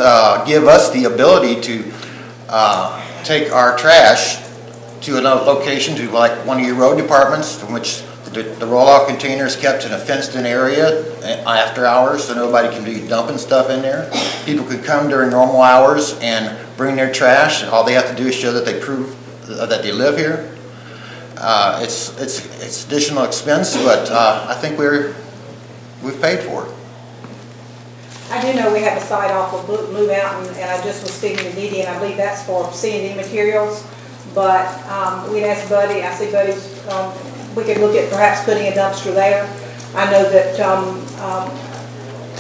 give us the ability to take our trash to another location, to like one of your road departments, in which the roll-off container is kept in a fenced-in area after hours, so nobody can be dumping stuff in there. People could come during normal hours and bring their trash. All they have to do is show that they prove that they live here. It's additional expense, but I think we've paid for it. I do know we have a site off of Blue Mountain, and I just was speaking to Dee Dee, and I believe that's for C&D materials. But we'd ask Buddy, I see Buddy's, we could look at perhaps putting a dumpster there. I know that,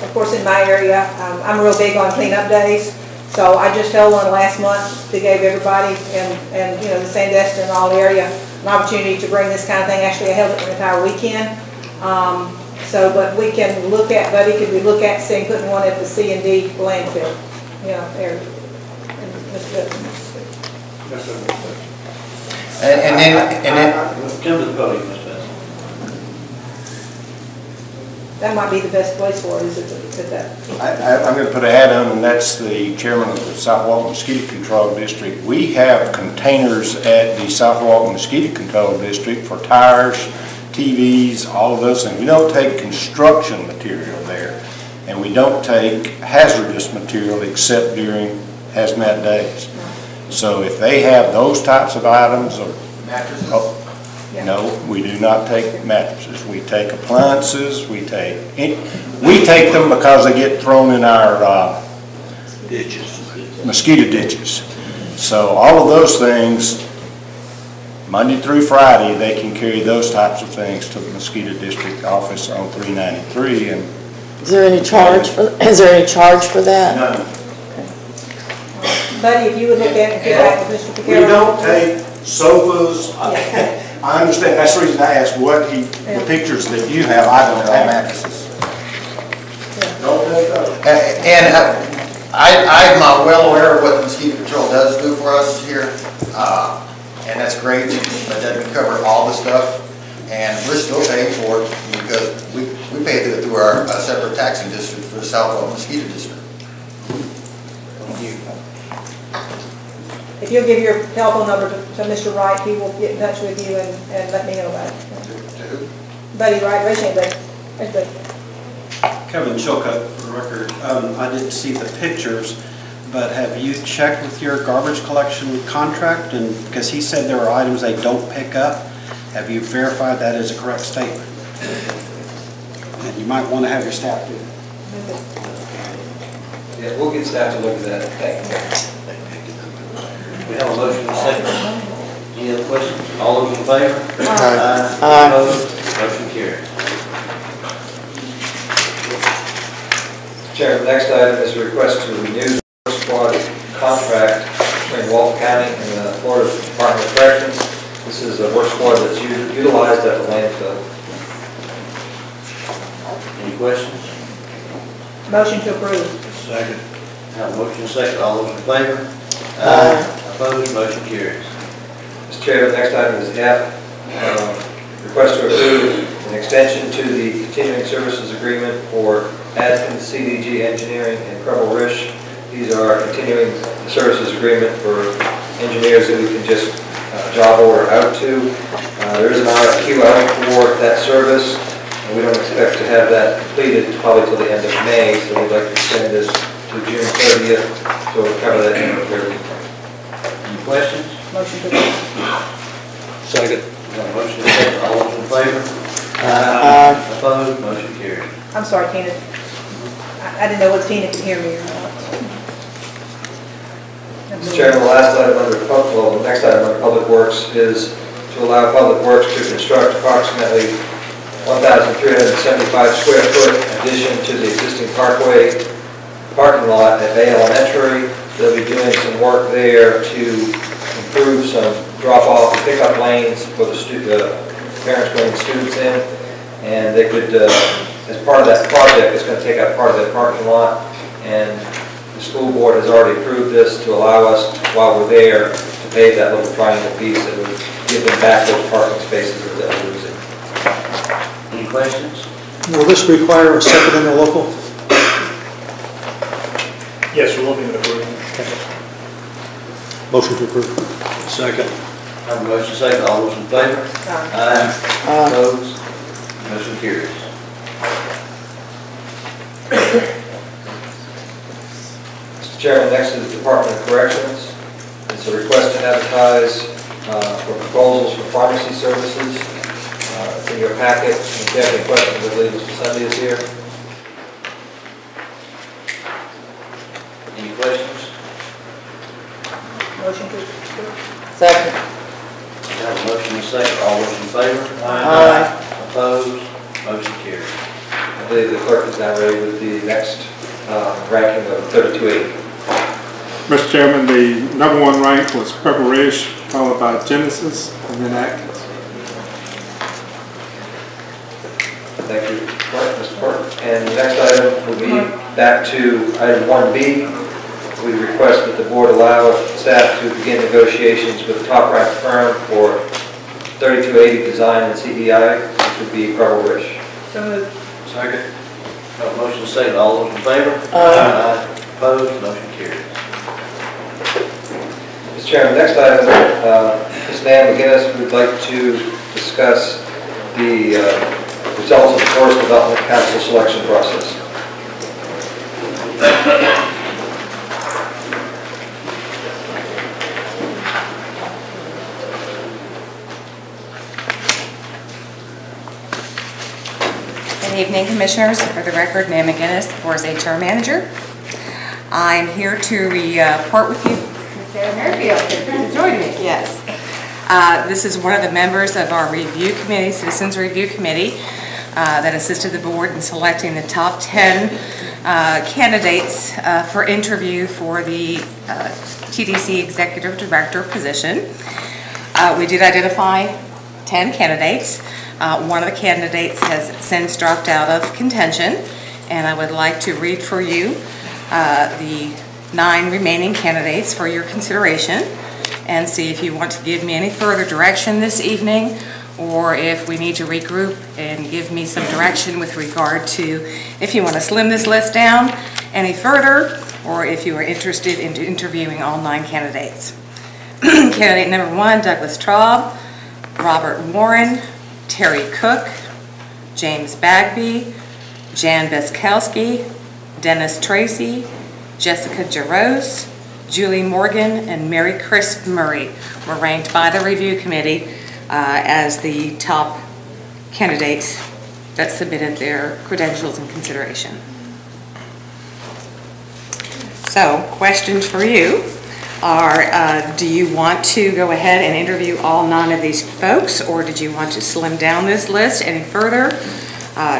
of course, in my area, I'm real big on cleanup days. So I just held one last month to give everybody and you know, the Sandestin and all the area an opportunity to bring this kind of thing. Actually, I held it for an entire weekend. But we can look at, Buddy, could we look at seeing putting one at the C&D landfill, you know, area. And then come to the podium, Ms. Beth. That might be the best place for it, is at that. I'm going to put a hat on, and that's the chairman of the South Walton Mosquito Control District. We have containers at the South Walton Mosquito Control District for tires, TVs, all of those things. We don't take construction material there, and we don't take hazardous material except during hazmat days. So if they have those types of items, Mattresses? No, we do not take mattresses. We take appliances. We take them because they get thrown in our mosquito ditches. So all of those things, Monday through Friday, they can carry those types of things to the mosquito district office on 393. And is there any charge for that? No. Buddy, if you would look at it and get back with Mr. Picaro. We don't take sofas. I understand. That's the reason I asked what the pictures that you have. I don't have mattresses. Don't take those. And I'm well aware of what the mosquito control does do for us here, and that's great, but that doesn't cover all the stuff, and we're still paying for it because we pay through our separate taxing district for the South Walton Mosquito District. If you'll give your telephone number to Mr. Wright, he will get in touch with you and let me know about it. Buddy Wright, raise your hand, buddy. Kevin Chilcutt, for the record. I didn't see the pictures, but have you checked with your garbage collection contract? And because he said there are items they don't pick up, have you verified that is a correct statement? And you might want to have your staff do it. Yeah, we'll get staff to look at that. We have a motion and a second. Any Any other questions? All those in favor? Aye. Opposed? Motion carries. Chairman, the next item is a request to renew the work squad contract between Walton County and the Florida Department of Corrections. This is a work squad that's utilized at the landfill. Any questions? Motion to approve. Second. Have a motion and a second. All those in favor? Opposed? Motion carries. Mr. Chairman, the next item is F. Request to approve an extension to the continuing services agreement for Atkins, CDG Engineering, and Preble Rish. These are continuing services agreement for engineers that we can just job order out to. There is an RFQ out for that service, and we don't expect to have that completed probably till the end of May, so we'd like to extend this to June 30th, so we'll cover that in period. Any questions? Motion to approve. Second. Have a motion and a second. All those in favor? Opposed? Motion carries. I'm sorry, Tina. I didn't know if Tina can hear me or not. Mr. Chairman, the last item under the next item under Public Works is to allow Public Works to construct approximately 1,375 square foot addition to the existing parking lot at Bay Elementary. They'll be doing some work there to improve some drop-off and pickup lanes for the parents bringing students in. And they could, as part of that project, it's going to take up part of that parking lot. And the school board has already approved this to allow us, while we're there, to pave that little triangle piece that would give them back those parking spaces that they're losing. Any questions? Will this require a separate interlocal? Yes, we're looking at approving. Motion to approve. Second. Have a motion and a second. All those in favor? Opposed? Motion carries. Mr. Chairman, next is the Department of Corrections. It's a request to advertise for proposals for pharmacy services. It's in your packet. If you have any questions, I believe Mr. Sunday is here. Any questions? Motion to approve. Second. Have a motion and a second. All those in favor? Opposed? Motion carries. I believe the clerk is now ready with the next ranking of 3280. Mr. Chairman, the #1 rank was Preble Rish, followed by Genesis, and then Atkins. Thank you, Mr. Clerk. And the next item will be back to item 1B. We request that the board allow staff to begin negotiations with the top-ranked firm for 3280 design and CEI, which would be Preble Rish. So moved. Second. Have a motion and a second. All those in favor? Opposed? Motion carries. Mr. Chairman, next item, Ms. Nan McGinnis would like to discuss the results of the Forest Development Council selection process. Good evening, Commissioners. For the record, Nan McGinnis, Forest HR Manager. I'm here to report with you. Sarah Merrifield here join me. Yes. This is one of the members of our review committee, Citizens Review Committee, that assisted the board in selecting the top 10 candidates for interview for the TDC Executive Director position. We did identify 10 candidates. One of the candidates has since dropped out of contention, and I would like to read for you the 9 remaining candidates for your consideration and see if you want to give me any further direction this evening, or if we need to regroup and give me some direction with regard to if you want to slim this list down any further, or if you are interested in interviewing all 9 candidates. Candidate number 1, Douglas Traub, Robert Warren, Terry Cook, James Bagby, Jan Beskowski, Dennis Tracy, Jessica Jarose, Julie Morgan, and Mary Chris Murray were ranked by the review committee as the top candidates that submitted their credentials and consideration. So, questions for you. are, do you want to go ahead and interview all 9 of these folks, or did you want to slim down this list any further?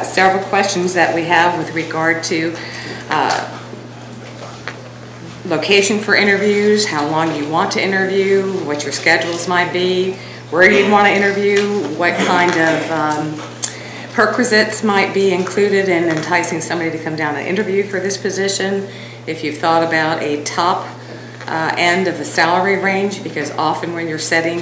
Several questions that we have with regard to location for interviews, how long you want to interview, what your schedules might be, where you'd want to interview, what kind of perquisites might be included in enticing somebody to come down and interview for this position, if you've thought about a top end of the salary range, because often when you're setting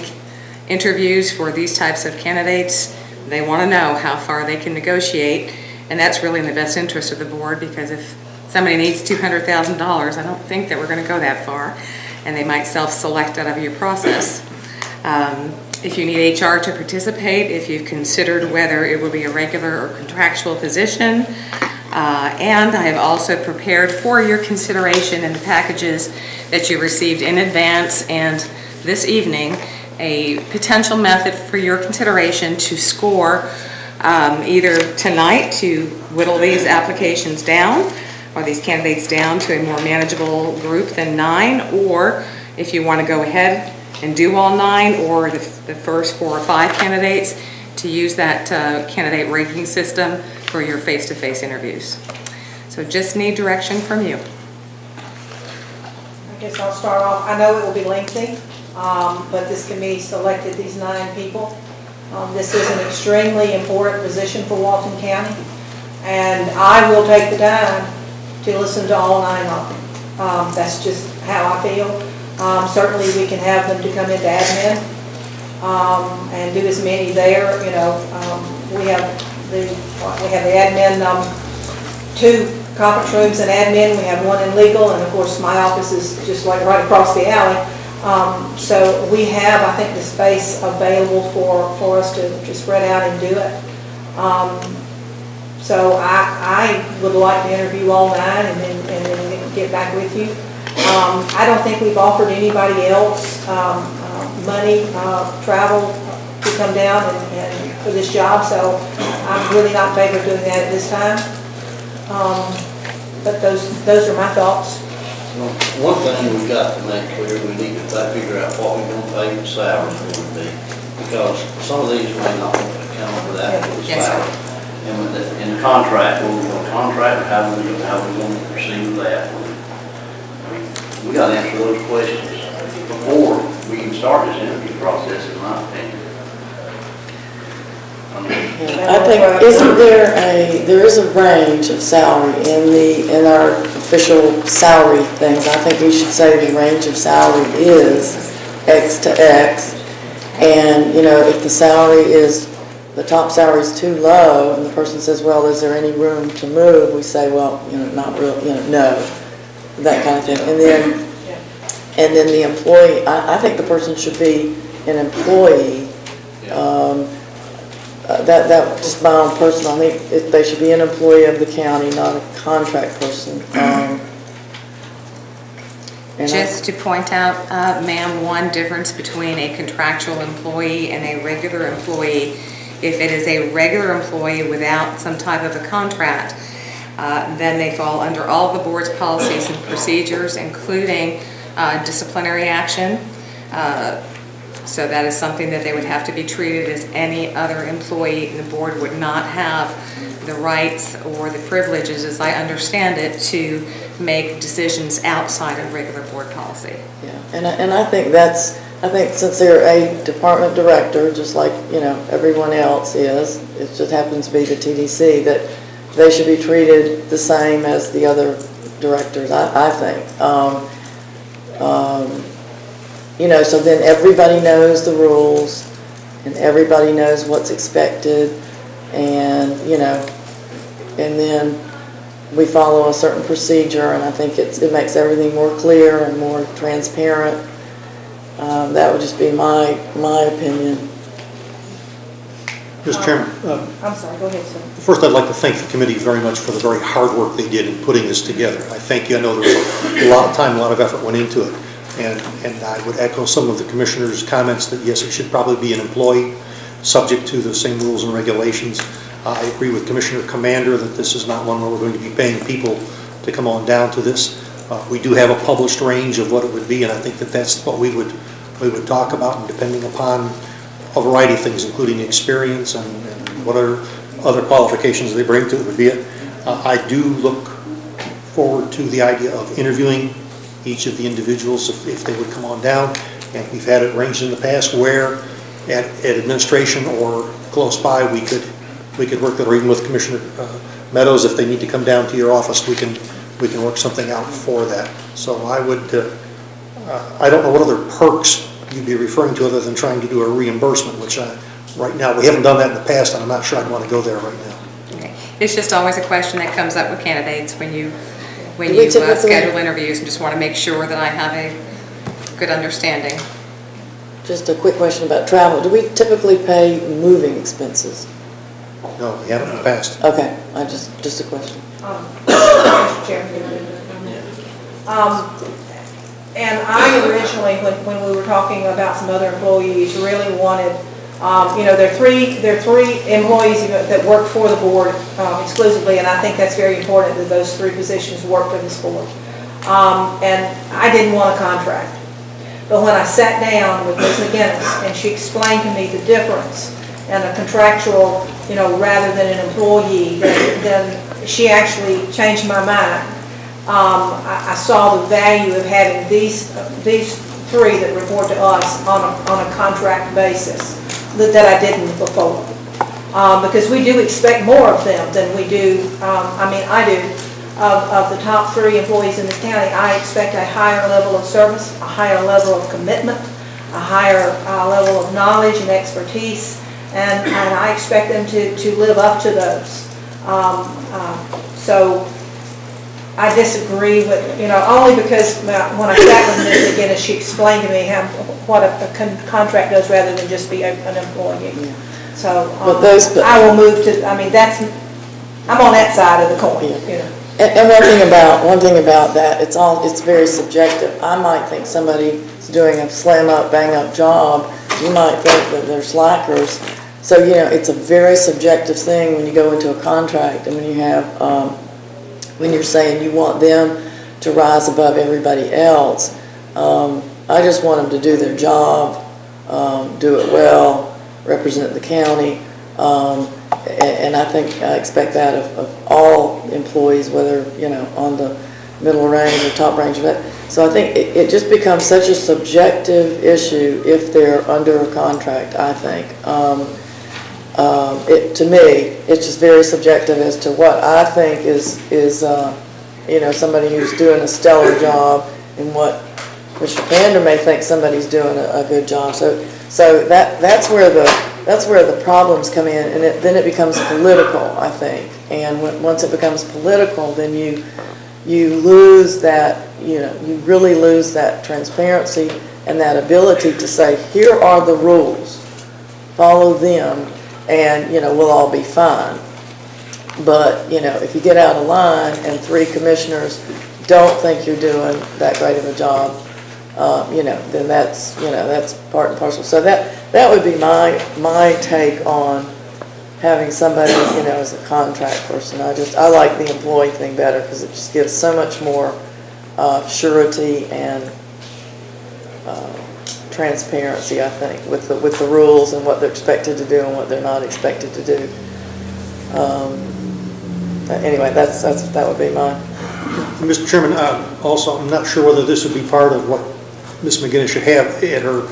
interviews for these types of candidates, they want to know how far they can negotiate, and that's really in the best interest of the board, because if somebody needs $200,000, I don't think that we're going to go that far, and they might self-select out of your process. If you need HR to participate, if you've considered whether it will be a regular or contractual position, and I have also prepared for your consideration in the packages that you received in advance and this evening a potential method for your consideration to score either tonight to whittle these applications down or these candidates down to a more manageable group than 9, or if you want to go ahead and do all 9 or the first 4 or 5 candidates, to use that candidate ranking system for your face-to-face interviews. So just need direction from you. I guess I'll start off. I know it will be lengthy, but this committee selected these 9 people. This is an extremely important position for Walton County, and I will take the time to listen to all 9 of them. That's just how I feel. Certainly we can have them to come into admin and do as many there. You know, we have the admin, 2 conference rooms in admin. We have 1 in legal, and of course my office is just like right across the alley. So we have, I think, the space available for us to spread out and do it. So I would like to interview all 9 and then get back with you. I don't think we've offered anybody else money, travel to come down and for this job, so I'm really not in favor of doing that at this time. But those are my thoughts. Well, one thing we've got to make clear, we need to figure out what we're going to pay the salaries going to be, because some of these may not account for that for the salary. And in the contract, what we're going to contract, how we're going to proceed with that. We got to answer those questions before we can start this interview process, in my opinion. I think, there is a range of salary in our official salary things. I think we should say the range of salary is X to X. And, you know, if the top salary is too low and the person says, well, is there any room to move? We say, well, you know, not real, you know, no, that kind of thing. And then the employee, I think the person should be an employee. That just my own personal, I think they should be an employee of the county, not a contract person. Just to point out, ma'am, one difference between a contractual employee and a regular employee. If it is a regular employee without some type of a contract, then they fall under all the board's policies and procedures, including disciplinary action. So that is something that they would have to be treated as any other employee, and the board would not have the rights or the privileges, as I understand it, to make decisions outside of regular board policy. Yeah, and I think since they're a department director, just like, you know, everyone else is, it just happens to be the TDC, that they should be treated the same as the other directors, I think. You know, so then everybody knows the rules and everybody knows what's expected, and, you know, and then we follow a certain procedure, and I think it makes everything more clear and more transparent. That would just be my opinion. Mr. Chairman. I'm sorry, go ahead, sir. First, I'd like to thank the committee very much for the very hard work they did in putting this together. I thank you. I know there was a lot of time, a lot of effort went into it. And I would echo some of the commissioners' comments that, yes, it should probably be an employee subject to the same rules and regulations. I agree with Commissioner Commander that this is not one where we're going to be paying people to come on down to this. We do have a published range of what it would be, and I think that that's what we would talk about, and depending upon a variety of things, including experience and what other qualifications they bring to it would be it. I do look forward to the idea of interviewing each of the individuals if they would come on down, and we've had it arranged in the past where at administration or close by we could work that, or even with Commissioner Meadows, if they need to come down to your office, we can work something out for that. So I would, I don't know what other perks you'd be referring to other than trying to do a reimbursement, which right now, we haven't done that in the past, and I'm not sure I'd want to go there right now. Okay. It's just always a question that comes up with candidates when you typically schedule interviews, and just want to make sure that I have a good understanding. Just a quick question about travel. Do we typically pay moving expenses? No, we haven't in the past. Okay, just a question. Mr. Chairman. And I originally, when we were talking about some other employees, really wanted, there are three employees that work for the board exclusively, and I think that's very important that those three positions work for this board. And I didn't want a contract. But when I sat down with Ms. McGinnis and she explained to me the difference and a contractual, rather than an employee, then she actually changed my mind. I saw the value of having these three that report to us on a contract basis that I didn't before. Because we do expect more of them than we do, I do. Of the top three employees in this county, I expect a higher level of service, a higher level of commitment, a higher level of knowledge and expertise, and I expect them to live up to those. So I disagree with, only because when I sat with Ms. McGinnis, she explained to me what a contract does rather than just be an employee. So I will move to, I'm on that side of the coin, And one thing about that, it's very subjective. I might think somebody's doing a slam up, bang up job. You might think that they're slackers. So, it's a very subjective thing when you go into a contract, and when you have, when you're saying you want them to rise above everybody else. I just want them to do their job, do it well, represent the county. And I expect that of all employees, whether, on the middle range or top range of it. So I think it just becomes such a subjective issue if they're under a contract, I think. To me, it's just very subjective as to what I think is somebody who's doing a stellar job and what Mr. Pander may think somebody's doing a good job. So that's where the problems come in, and then it becomes political, I think. And once it becomes political, then you lose that, you really lose that transparency and that ability to say, here are the rules, follow them, and we'll all be fine. But if you get out of line and three commissioners don't think you're doing that great of a job, then that's part and parcel. So that would be my take on having somebody, as a contract person. I like the employee thing better because it just gives so much more surety and transparency, I think, with the rules and what they're expected to do and what they're not expected to do. Anyway, that would be mine. Mr. Chairman, also, I'm not sure whether this would be part of what Ms. McGinnis should have at her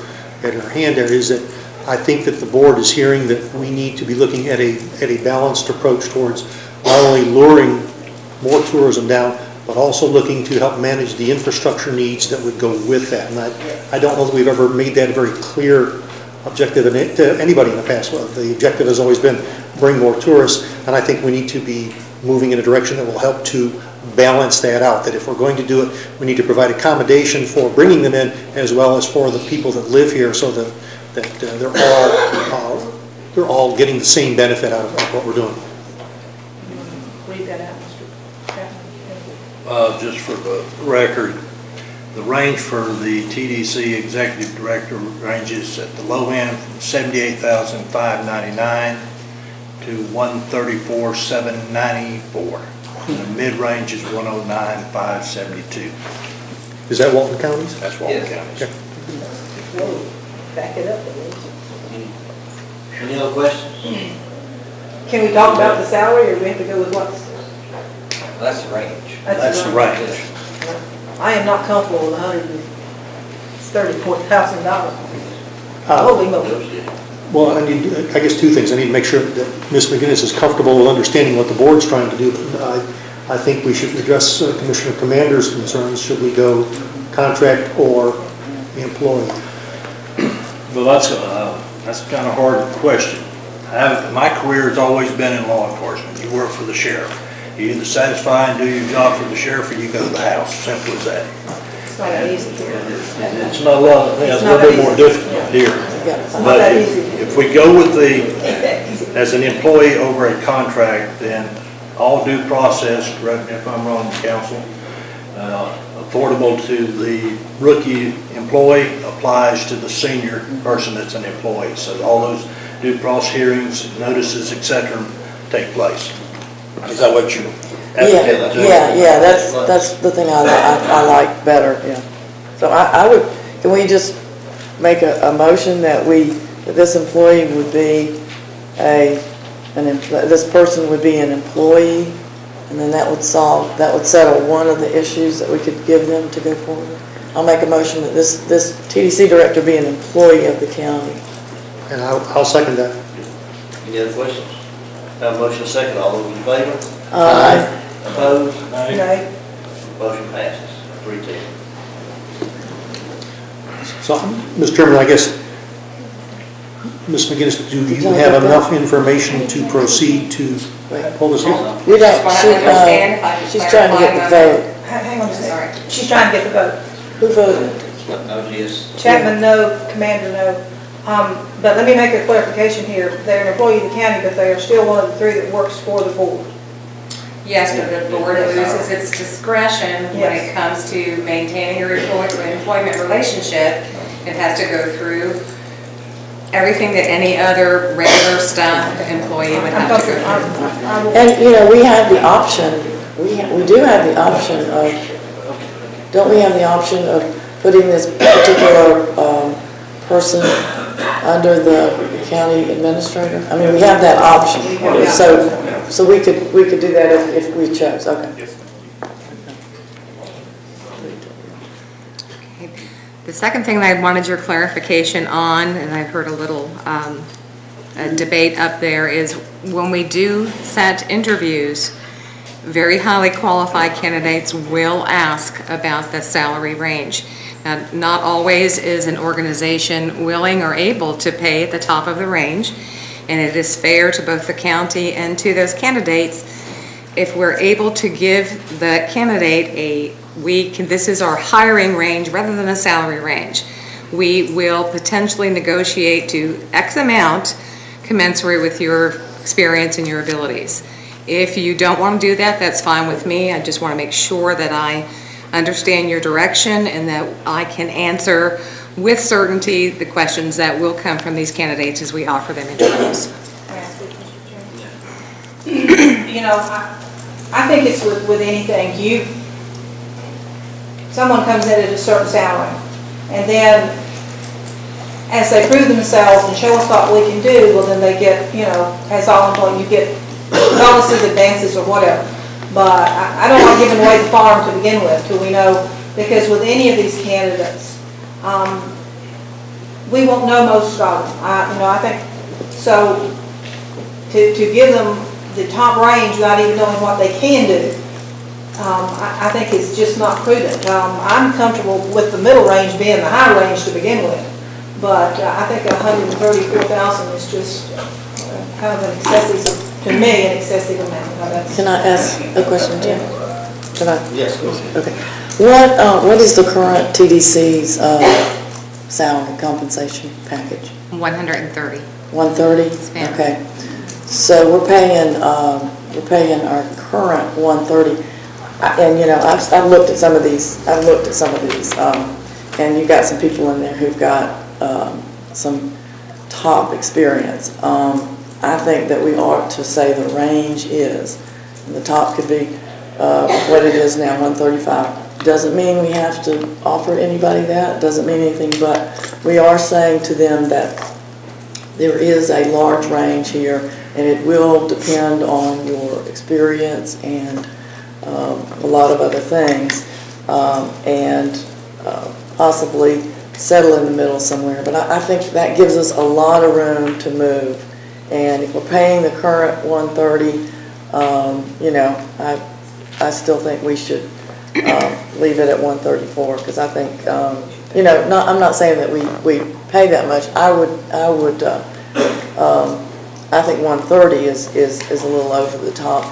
hand there, is that I think that the board is hearing that we need to be looking at a balanced approach towards not only luring more tourism down, but also looking to help manage the infrastructure needs that would go with that. And I don't know that we've ever made that a very clear objective to anybody in the past. Well, the objective has always been bring more tourists, and I think we need to be moving in a direction that will help to balance that out, that if we're going to do it, we need to provide accommodation for bringing them in as well as for the people that live here, so that they're all getting the same benefit out of what we're doing. Read that out, Mr. Chapman. Just for the record, the range for the TDC executive director ranges at the low end from $78,599 to $134,794. and the mid-range is 109,572. Is that Walton County's? That's Walton Yes. County's. Okay. Whoa, back it up a little. Any other questions? Can we talk about the salary, or do we have to go with what's? That's the range. That's the range. I am not comfortable with $134,000. Uh, Holy moly. Well, I guess two things. I need to make sure that Ms. McGinnis is comfortable with understanding what the board's trying to do. I think we should address Commissioner Commander's concerns. Should we go contract or employee? Well, that's kind of hard question. My career has always been in law enforcement. You work for the sheriff. You either satisfy and do your job for the sheriff, or you go to the house. Simple as that. It's not that easy here. It's not a lot, it's a little bit more difficult here. But if we go with as an employee over a contract, then all due process, correct me if I'm wrong, counsel, affordable to the rookie employee applies to the senior person that's an employee. So all those due process hearings, notices, et cetera, take place. Is that what you advocate? Yeah, that's the thing I like better, yeah. So I would, can we just make a motion that this employee would be this person would be an employee, and then that would settle one of the issues that we could give them to go forward? I'll make a motion that this TDC director be an employee of the county. And I'll second that. Any other questions? Have a motion second. All those in favor? Aye. Opposed? No. Motion passes. 3-2. So, Mr. Chairman, I guess, Ms. McGinnis, do you have enough information to proceed to pull this off? We don't, She's trying to get the vote. Hang on a second. She's trying to get the vote. Who voted? No, yes. Chapman, no. Commander, no. But let me make a clarification here. They're an employee of the county, but they are still one of the three that works for the board. Yes, but the board loses its discretion when it comes to maintaining your employment relationship. It has to go through everything that any other regular staff employee would have to go through. And, we have the option, we do have the option of, don't we have the option of putting this particular person under the county administrator? I mean, we have that option. So we could do that if we chose, okay. The second thing that I wanted your clarification on, and I heard a little a debate up there, is when we do set interviews, very highly qualified candidates will ask about the salary range. Now, not always is an organization willing or able to pay at the top of the range, and it is fair to both the county and to those candidates if we're able to give the candidate this is our hiring range rather than a salary range. We will potentially negotiate to X amount commensurate with your experience and your abilities. If you don't want to do that, that's fine with me. I just want to make sure that I understand your direction and that I can answer with certainty the questions that will come from these candidates as we offer them interviews. I think it's with anything. Someone comes in at a certain salary, and then as they prove themselves and show us what we can do, well, then they get, as all employees, you get bonuses, advances, or whatever. But I don't like giving away the farm to begin with, till we know, because with any of these candidates, we won't know most of them. I think so. To give them the top range without even knowing what they can do, I think it's just not prudent. I'm comfortable with the middle range being the high range to begin with, but I think 134,000 is just kind of an excessive, to me, an excessive amount. Can I ask a question, Jim? Can I? Yes, go ahead. Okay. What is the current TDC's salary compensation package? 130. 130? Okay. So we're paying our current 130. And I've looked at some of these. And you've got some people in there who've got some top experience. I think that we ought to say the range is, and the top could be what it is now, 135. Doesn't mean we have to offer anybody that, doesn't mean anything, but we are saying to them that there is a large range here, and it will depend on your experience and a lot of other things, and possibly settle in the middle somewhere. But I think that gives us a lot of room to move. And if we're paying the current 130, you know, I still think we should leave it at 134, because I think, you know, I'm not saying that we pay that much. I think 130 is a little over the top.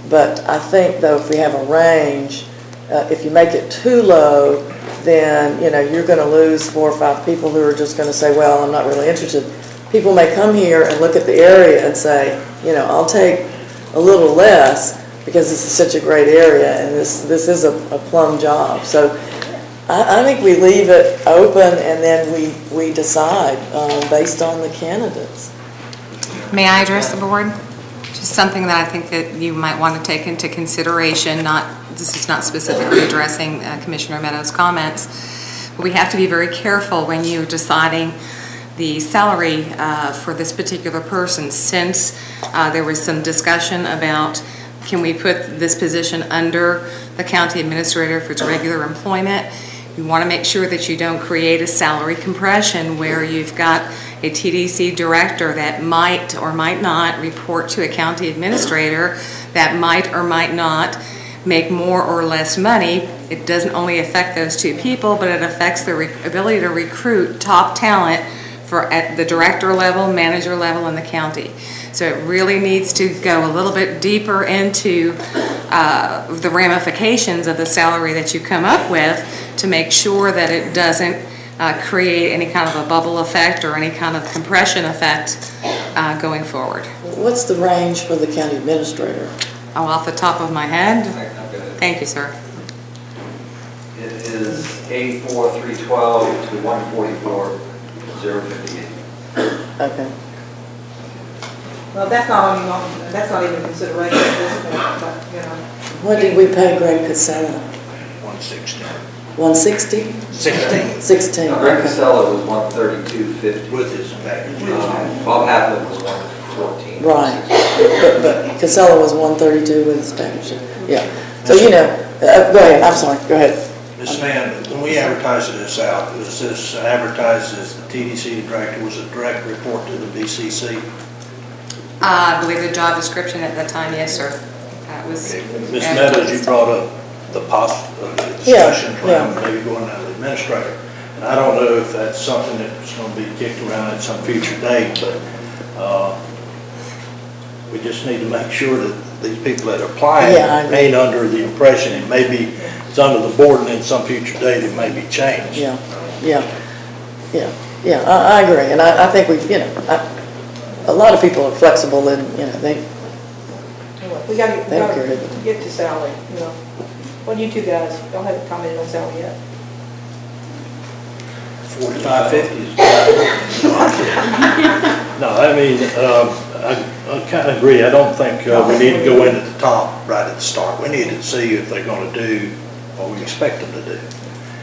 But I think, though, if we have a range, if you make it too low, then, you know, you're going to lose 4 or 5 people who are just going to say, well, I'm not really interested. People may come here and look at the area and say, you know, I'll take a little less because this is such a great area and this is a plum job. So I think we leave it open and then we decide based on the candidates. May I address the board? Just something that I think that you might want to take into consideration. This is not specifically addressing Commissioner Meadows' comments, but we have to be very careful when you're deciding the salary for this particular person, since there was some discussion about can we put this position under the county administrator for its regular employment. You want to make sure that you don't create a salary compression where you've got a TDC director that might or might not report to a county administrator that might or might not make more or less money. It doesn't only affect those 2 people, but it affects their ability to recruit top talent for at the director level, manager level in the county. So it really needs to go a little bit deeper into the ramifications of the salary that you come up with to make sure that it doesn't create any kind of a bubble effect or any kind of compression effect going forward. What's the range for the county administrator? Oh, off the top of my head? Thank you, sir. It is 84,312 to 144,058. Okay. Well, that's not even a consideration at this point, but, you know. What did we pay Greg Casella? 160. 160? 16. 16. Greg Casella was 132.50. With his package. Bob Hatlett was 114. Right. But Casella was 132 with his package. Yeah. So, you know, go ahead. I'm sorry. Go ahead. Ms. Mann, when we advertised this out, was this advertised as the TDC director was a direct report to the BCC? I believe the job description at that time, yes, sir. That was. Ms. Meadows, you brought up the discussion around maybe going down to the administrator. And I don't know if that's something that's going to be kicked around at some future date, but we just need to make sure that these people that are applying ain't under the impression it may be it's under the board and then some future date it may be changed. I agree. And I think we, you know, a lot of people are flexible and, you know, We got to get to salary, you know. What do you 2 guys, y'all haven't commented on salary yet? 45.50 is no, I mean, I kind of agree. I don't think we need to go in at the top right at the start. We need to see if they're going to do what we expect them to do.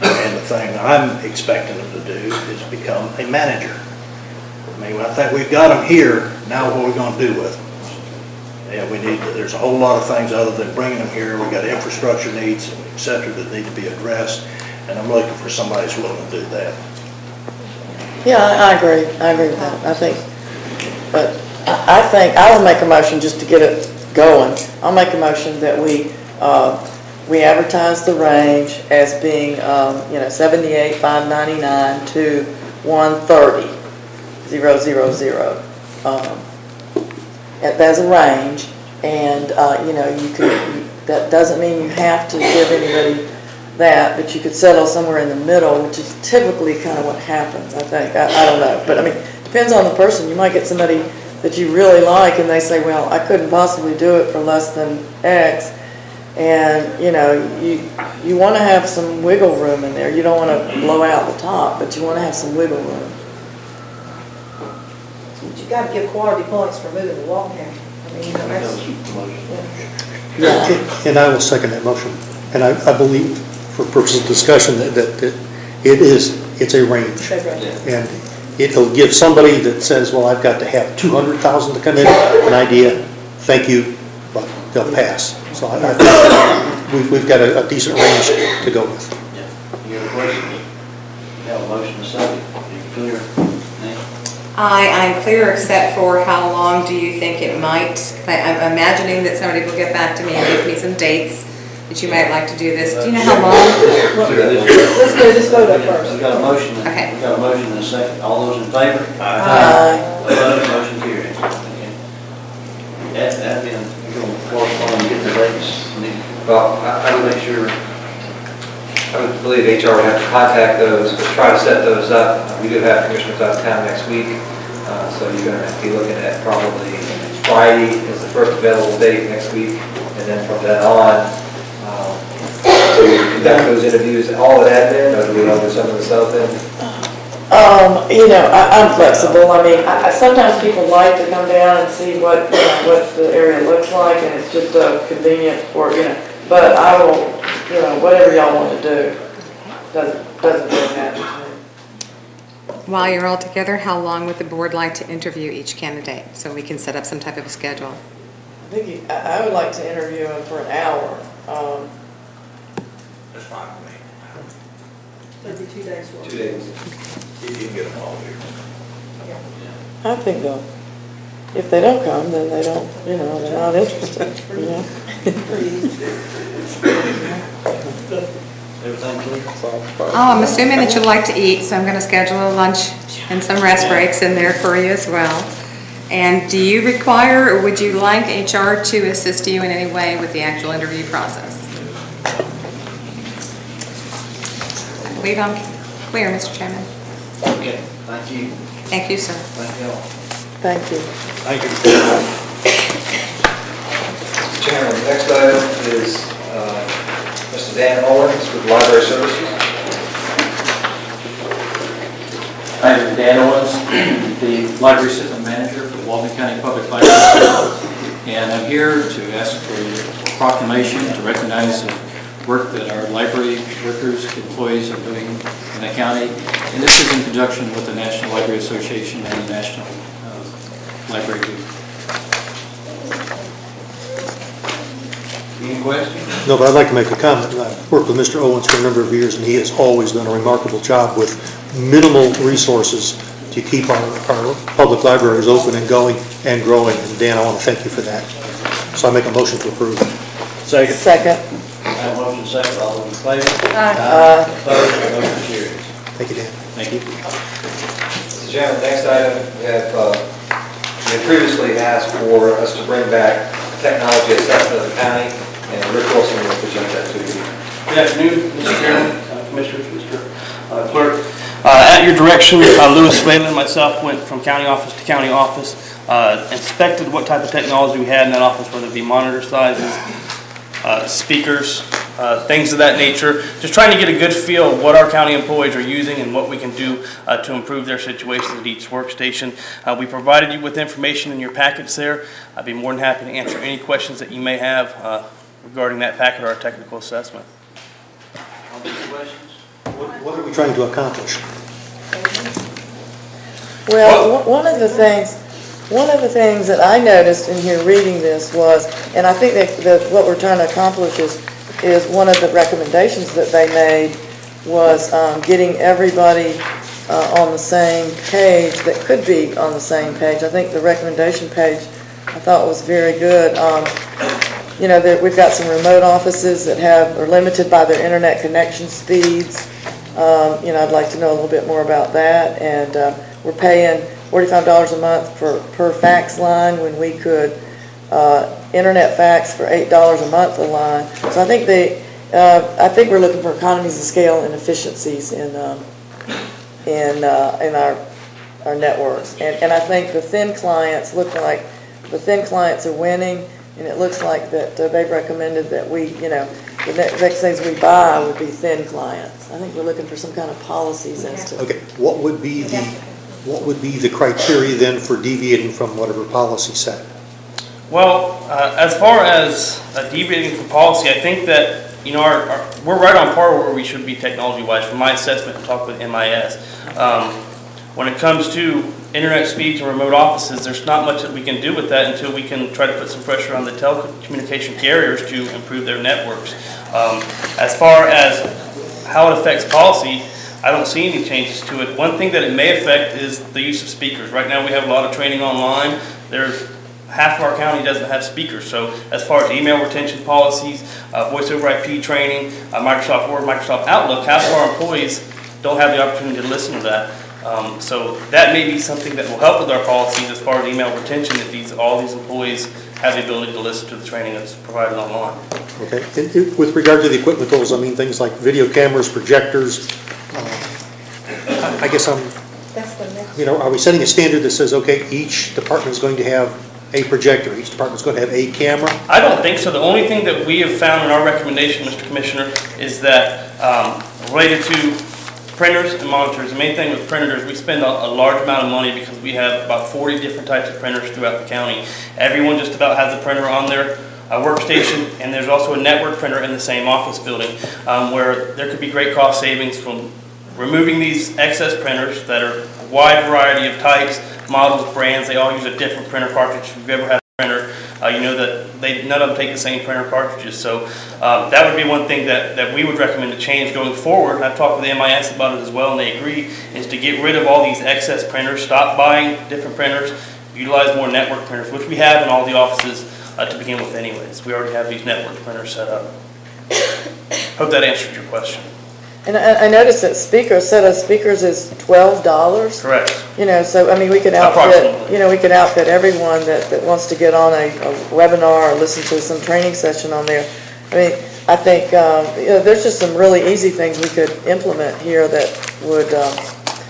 And the thing I'm expecting them to do is become a manager. I mean, I think we've got them here. Now what are we going to do with them? Yeah, we need. There's a whole lot of things other than bringing them here. We've got infrastructure needs, et cetera, that need to be addressed. And I'm looking for somebody who's willing to do that. Yeah, I agree. I agree with that. I think, but I think I will make a motion just to get it going. I'll make a motion that we advertise the range as being, you know, 78,599 to 130,000. That's a range, and you know, you could. That doesn't mean you have to give anybody that, but you could settle somewhere in the middle, which is typically kind of what happens. I think. I don't know, but I mean, depends on the person. You might get somebody that you really like, and they say, "Well, I couldn't possibly do it for less than X." And you know, you want to have some wiggle room in there. You don't want to blow out the top, but you want to have some wiggle room. But you got to give quality points for moving the Walton. I mean, you know, that's. Yeah. And I will second that motion. And I believe, for purposes of discussion, that it's a range. And it'll give somebody that says, well, I've got to have 200,000 to come in, an idea, thank you, but they'll pass. So I think we've got a decent range to go with. Yeah. You have a question? You have a motion to second. Are you clear? I'm clear, except for how long do you think it might? I'm imagining that somebody will get back to me and give me some dates that you might like to do this. Do you know how long? Let's go, just vote up first. We've got a motion. Okay. We've got a motion and a second. All those in favor? Aye. Opposed, motion carries. That then, you're going to correspond and get the dates. Well, I would make sure, I would believe HR would have to contact those, but try to set those up. We do have commissioners out of town next week, so you're going to have to be looking at probably Friday as the first available date next week, and then from then on, to conduct those interviews, all of admin, or do we do some of the south end? You know, I'm flexible. I mean, sometimes people like to come down and see what the area looks like, and it's just convenient for, but I will, whatever y'all want to do, doesn't really matter to me. While you're all together, how long would the board like to interview each candidate so we can set up some type of a schedule? I would like to interview him for an hour. That's fine with me. It'd be 2 days. 2 days. If you can get them all here. I think they'll, if they don't come, then they don't, they're not interested, Everything clear? Oh, I'm assuming that you'd like to eat, so I'm going to schedule a lunch and some rest breaks in there for you as well. And do you require, or would you like HR to assist you in any way with the actual interview process? I believe I'm clear, Mr. Chairman. Okay, thank you. Thank you, sir. Thank you all. Thank you. Thank you. Mr. Chairman, the next item is Mr. Dan Owens with Library Services. I'm Dan Owens, the Library Assistant Manager for the Walton County Public Library. And I'm here to ask for your proclamation to recognize the work that our library workers, employees are doing in the county. And this is in conjunction with the National Library Association and the National Library Group. Any questions? No, but I'd like to make a comment. I've worked with Mr. Owens for a number of years, and he has always done a remarkable job with minimal resources to keep our public libraries open and going and growing. And Dan, I want to thank you for that. So I make a motion to approve. Second. Second. I have a motion second. All those in favor? Aye. Opposed, motion carries. Thank you, Dan. Thank you. Mr. Chairman, next item, we had previously asked for us to bring back a technology assessment of the county, and Rick Wilson will present that to you. Good afternoon, Mr. Chairman, Commissioners, Mr. Clerk. At your direction, Louis Svalin and myself went from county office to county office, inspected what type of technology we had in that office, whether it be monitor sizes, speakers, things of that nature, just trying to get a good feel of what our county employees are using and what we can do to improve their situations at each workstation. We provided you with information in your packets there. I'd be more than happy to answer any questions that you may have regarding that packet or our technical assessment. What are we trying to accomplish? Well, one of the things that I noticed in here reading this was, and I think that what we're trying to accomplish is one of the recommendations that they made was getting everybody on the same page that could be on the same page. I think the recommendation page I thought was very good. We've got some remote offices that are limited by their internet connection speeds. I'd like to know a little bit more about that. And we're paying $45 a month per fax line when we could internet fax for $8 a month a line. So I think we're looking for economies of scale and efficiencies in our networks. And I think the thin clients look like the thin clients are winning. And it looks like that they've recommended that the next things we buy would be thin clients. I think we're looking for some kind of policies as to. Okay, what would be the criteria then for deviating from whatever policy set? Well, as far as deviating from policy, I think that, you know, we're right on par where we should be technology-wise from my assessment and talk with MIS. When it comes to internet speeds and remote offices, there's not much that we can do with that until we can try to put some pressure on the telecommunication carriers to improve their networks. As far as how it affects policy, I don't see any changes to it. One thing that it may affect is the use of speakers. Right now we have a lot of training online. There's half of our county doesn't have speakers. So as far as email retention policies, voice over IP training, Microsoft Word, Microsoft Outlook, half of our employees don't have the opportunity to listen to that. So that may be something that will help with our policies as far as email retention if all these employees have the ability to listen to the training that's provided online. Okay. And with regard to the equipment goals, I mean things like video cameras, projectors. I guess you know, are we setting a standard that says, okay, each department is going to have a projector, each department is going to have a camera? I don't think so. The only thing that we have found in our recommendation, Mr. Commissioner, is that related to printers and monitors. The main thing with printers, we spend a large amount of money because we have about 40 different types of printers throughout the county. Everyone just about has a printer on their workstation, and there's also a network printer in the same office building where there could be great cost savings from removing these excess printers that are a wide variety of types, models, brands. They all use a different printer cartridge. If you've ever had a printer, you know that none of them take the same printer cartridges. So that would be one thing that we would recommend to change going forward. And I've talked with the MIS about it as well, and they agree, is to get rid of all these excess printers, stop buying different printers, utilize more network printers, which we have in all the offices to begin with anyways. We already have these network printers set up. Hope that answered your question. And I noticed that set of speakers is $12. Correct. You know, so I mean, we could outfit, you know, we could outfit everyone that wants to get on a webinar or listen to some training session on there. I mean, I think you know, there's just some really easy things we could implement here that would,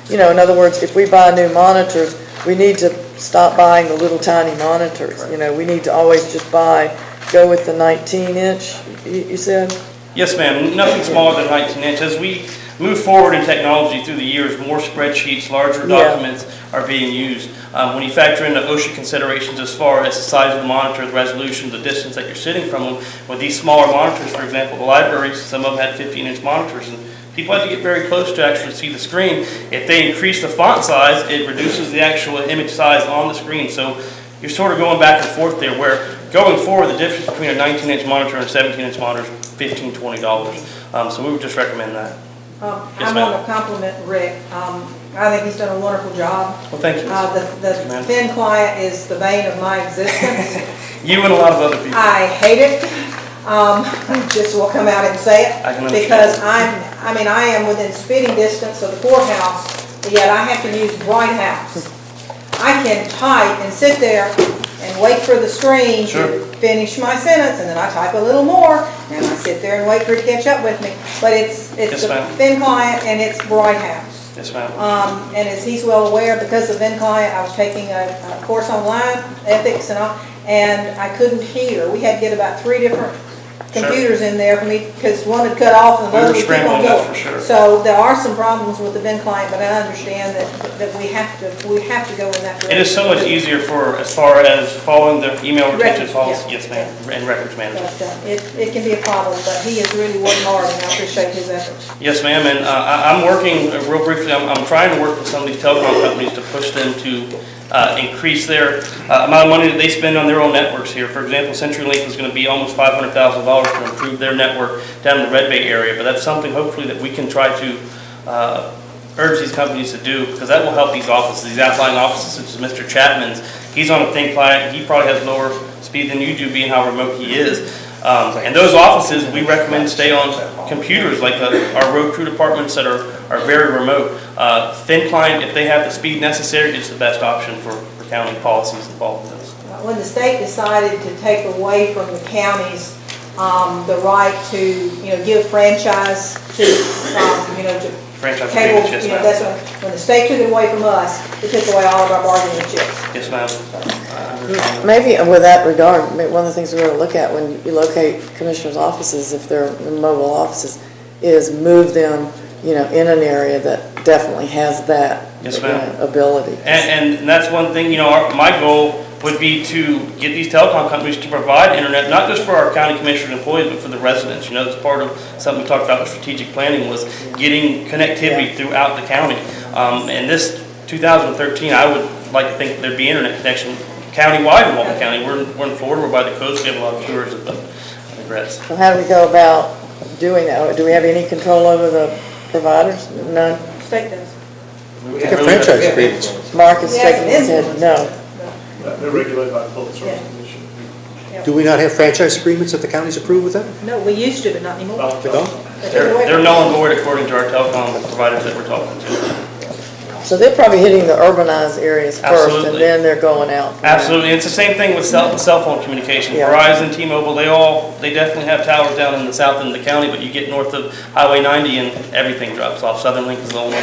you know, in other words, if we buy new monitors, we need to stop buying the little tiny monitors. Right. You know, we need to always just go with the 19-inch. You said. Yes, ma'am. Nothing smaller than 19 inch. As we move forward in technology through the years, more spreadsheets, larger documents are being used. When you factor in the OSHA considerations as far as the size of the monitor, the resolution, the distance that you're sitting from them, with these smaller monitors, for example, the libraries, some of them had 15-inch monitors, and people had to get very close to actually see the screen. If they increase the font size, it reduces the actual image size on the screen. So you're sort of going back and forth there, where going forward, the difference between a 19-inch monitor and a 17-inch monitor is $15, $20. So we would just recommend that. Yes, I want to compliment Rick. I think he's done a wonderful job. Well, thank you. The thin client is the bane of my existence. You and a lot of other people. I hate it. Just will come out and say it. I can because I am within spitting distance of the courthouse, but yet I have to use White House. I can type and sit there and wait for the screen to finish my sentence, and then I type a little more, and I sit there and wait for it to catch up with me. But it's a thin client, and it's Bright House. Yes, ma'am. And as he's well aware, because of thin client, I was taking a course online, ethics and all, and I couldn't hear. We had to get about 3 different computers in there for me because one had cut off and the other was keep on going. So there are some problems with the VIN client, but I understand that we have to go in that direction. It is so much easier for as far as following the email retention policy, yes, ma'am, and records management. But, it can be a problem, but he has really worked hard, and I appreciate his efforts. Yes, ma'am, and I'm working real briefly. I'm trying to work with some of these telecom companies to push them to increase their amount of money that they spend on their own networks here. For example, CenturyLink is going to be almost $500,000 to improve their network down in the Red Bay area, but that's something hopefully that we can try to urge these companies to do, because that will help these offices, these outlying offices such as Mr. Chapman's. He's on a thin client, he probably has lower speed than you do, being how remote he is. And those offices, we recommend stay on computers, like our road crew departments that are very remote. Thin client, if they have the speed necessary, it's the best option for county policies involved in this. When the state decided to take away from the counties the right to, give franchise to, to franchise cable, agreements, yes, that's when the state took it away from us, it took away all of our bargaining chips. Yes, ma'am. Maybe with that regard, one of the things we're going to look at when you locate commissioners' offices, if they're mobile offices, is move them, in an area that definitely has that yes, ma'am. Ability. And that's one thing, my goal would be to get these telecom companies to provide internet, not just for our county commissioners and employees, but for the residents. You know, that's part of something we talked about with strategic planning, was getting connectivity throughout the county. And this 2013, I would like to think that there'd be internet connection countywide in Walton County. We're in Florida, we're by the coast, we have a lot of tours of the regrets. So how do we go about doing that? Do we have any control over the providers? None? State does. We have franchise agreements. Mark is Yes, shaking it his is. head, no. They're regulated by the Public Service Yeah. Commission. Do we not have franchise agreements that the counties approve with them? No, we used to, but not anymore. They don't? They're null and void according to our telecom providers that we're talking to. So they're probably hitting the urbanized areas first, and Absolutely. then they're going out. Absolutely, it's the same thing with cell phone communication. Yeah. Verizon, T-Mobile, they definitely have towers down in the south end of the county, but you get north of Highway 90 and everything drops off. Southern Link is the only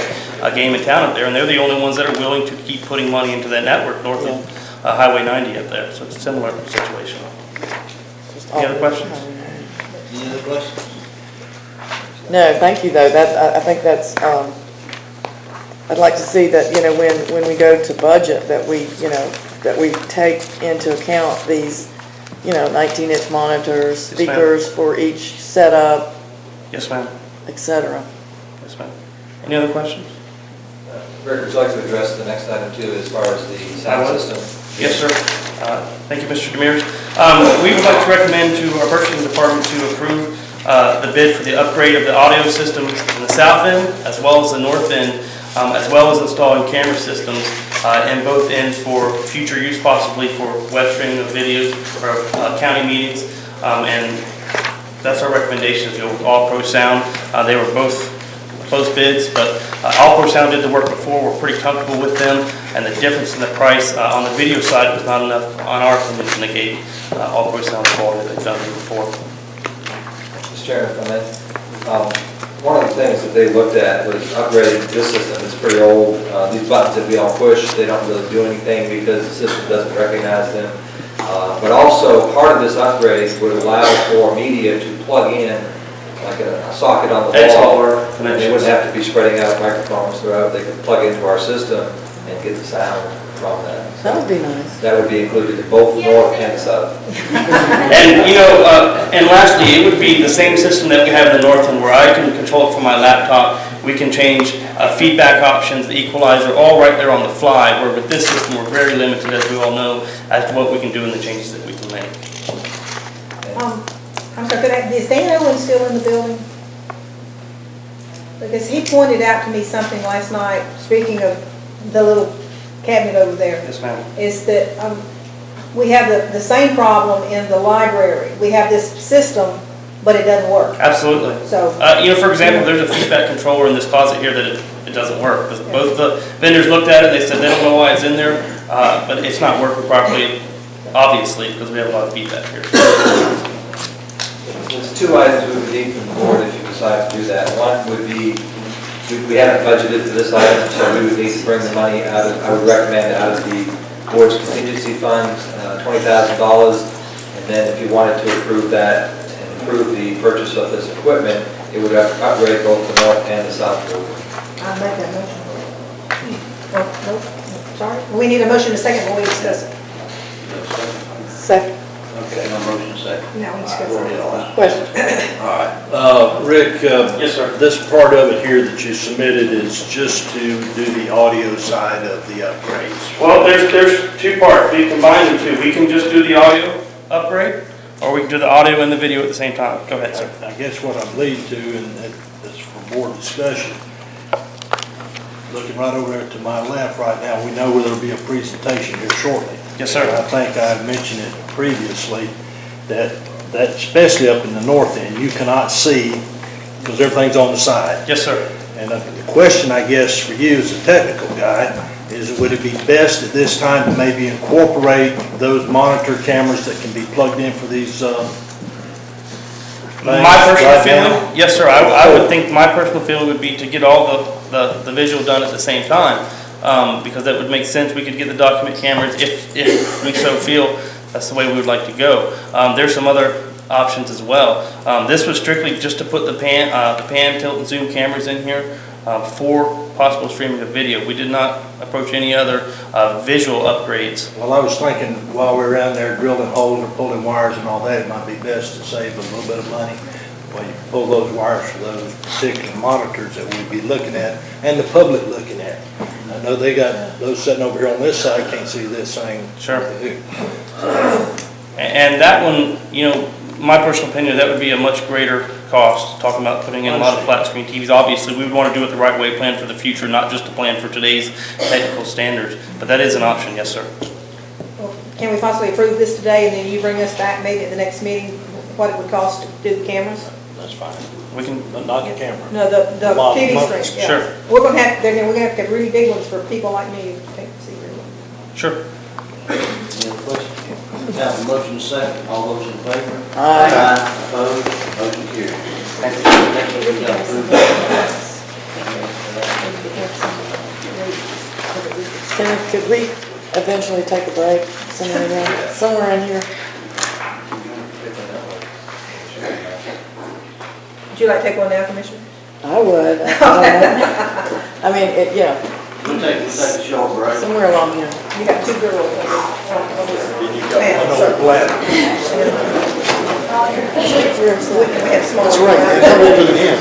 game in town up there, and they're the only ones that are willing to keep putting money into that network north of Highway 90 up there. So it's a similar situation. Any other questions? Any other questions? No, thank you, though. I think that's, I'd like to see that, you know, when we go to budget, that we take into account these, 19-inch monitors, Yes, ma'am. speakers for each setup, Yes, ma'am. et cetera. Yes, ma'am. Any other questions? Rick, would you like to address the next item too, as far as the sound system? Yes, sir. Thank you, Mr. Demers. We would like to recommend to our purchasing department to approve the bid for the upgrade of the audio system in the south end as well as the north end, as well as installing camera systems in both ends for future use, possibly for web streaming of videos or county meetings. And that's our recommendation, to go with All Pro Sound. They were both close bids, but All Pro Sound did the work before. We're pretty comfortable with them, and the difference in the price on the video side was not enough on our opinion to negate All Pro Sound quality they've done before. Mr. Chairman, if I may. One of the things that they looked at was upgrading this system. It's pretty old. These buttons that we all push, they don't really do anything because the system doesn't recognize them. But also, part of this upgrade would allow for media to plug in like a socket on the wall. And they wouldn't have to be spreading out microphones throughout. They could plug into our system and get the sound from that. That would be nice. That would be included in both north and south. And and lastly, it would be the same system that we have in the north end, where I can control it from my laptop. We can change feedback options, the equalizer, all right there on the fly. Where with this system, we're very limited, as we all know, as to what we can do and the changes that we can make. I'm sorry, is Dan Owen still in the building? Because he pointed out to me something last night, speaking of the little cabinet over there. Yes, ma'am. Is that we have the same problem in the library. We have this system, but it doesn't work. Absolutely. So, for example, there's a feedback controller in this closet here that it doesn't work. Both the vendors looked at it, they said they don't know why it's in there, but it's not working properly, obviously, because we have a lot of feedback here. There's two items we would need from the board if you decide to do that. One would be, we haven't budgeted for this item, so we would need to bring the money out of, I would recommend out of the board's contingency fund, $20,000. And then if you wanted to approve that and approve the purchase of this equipment, it would upgrade both the north and the south border. I'll make that motion. Nope, sorry. We need a motion a second when we discuss it. Second. Okay, no motion second. Now we discuss All it. right. Question. All right. Rick, Yes, sir. this part of it here that you submitted is just to do the audio side of the upgrades. Well, there's two parts. We combine the two. We can just do the audio upgrade, or we can do the audio and the video at the same time. Go ahead, sir. I guess what I'm leading to, and that's for board discussion, looking right over there to my left right now, we know where there'll be a presentation here shortly. Yes, sir. And I think I mentioned it previously, that especially up in the north end, you cannot see because everything's on the side. Yes, sir. And the question, I guess, for you as a technical guy is, would it be best at this time to maybe incorporate those monitor cameras that can be plugged in for these My personal feeling, yes, sir. I would think my personal feeling would be to get all the visual done at the same time, because that would make sense. We could get the document cameras if we so feel that's the way we would like to go. There's some other options as well. This was strictly just to put the pan, tilt, and zoom cameras in here for possible streaming of video. We did not approach any other visual upgrades. Well, I was thinking while we were around there drilling holes or pulling wires and all that, it might be best to save a little bit of money. Well, you pull those wires for those particular monitors that we'd be looking at and the public looking at. I know they got those sitting over here on this side can't see this thing. Sure. And that one, you know, my personal opinion, that would be a much greater cost, talking about putting in a lot of flat screen TVs. Obviously, we would want to do it the right way, plan for the future, not just to plan for today's technical standards. But that is an option, yes, sir. Well, can we possibly approve this today and then you bring us back maybe at the next meeting what it would cost to do the cameras? That's fine. We can, but not the camera. No, the TV screen, yeah. Sure. We're gonna have to get really big ones for people like me who can't see very well. Sure. Any other questions? Have a motion to second. All those in favor? Aye. Opposed? Motion carried. Next, we got approved. Could we eventually take a break somewhere in here? Would you like to take one now, Commissioner? I would. I mean, yeah. We'll take a short break. Somewhere along here. You got two girls. That's right. Come over to the end.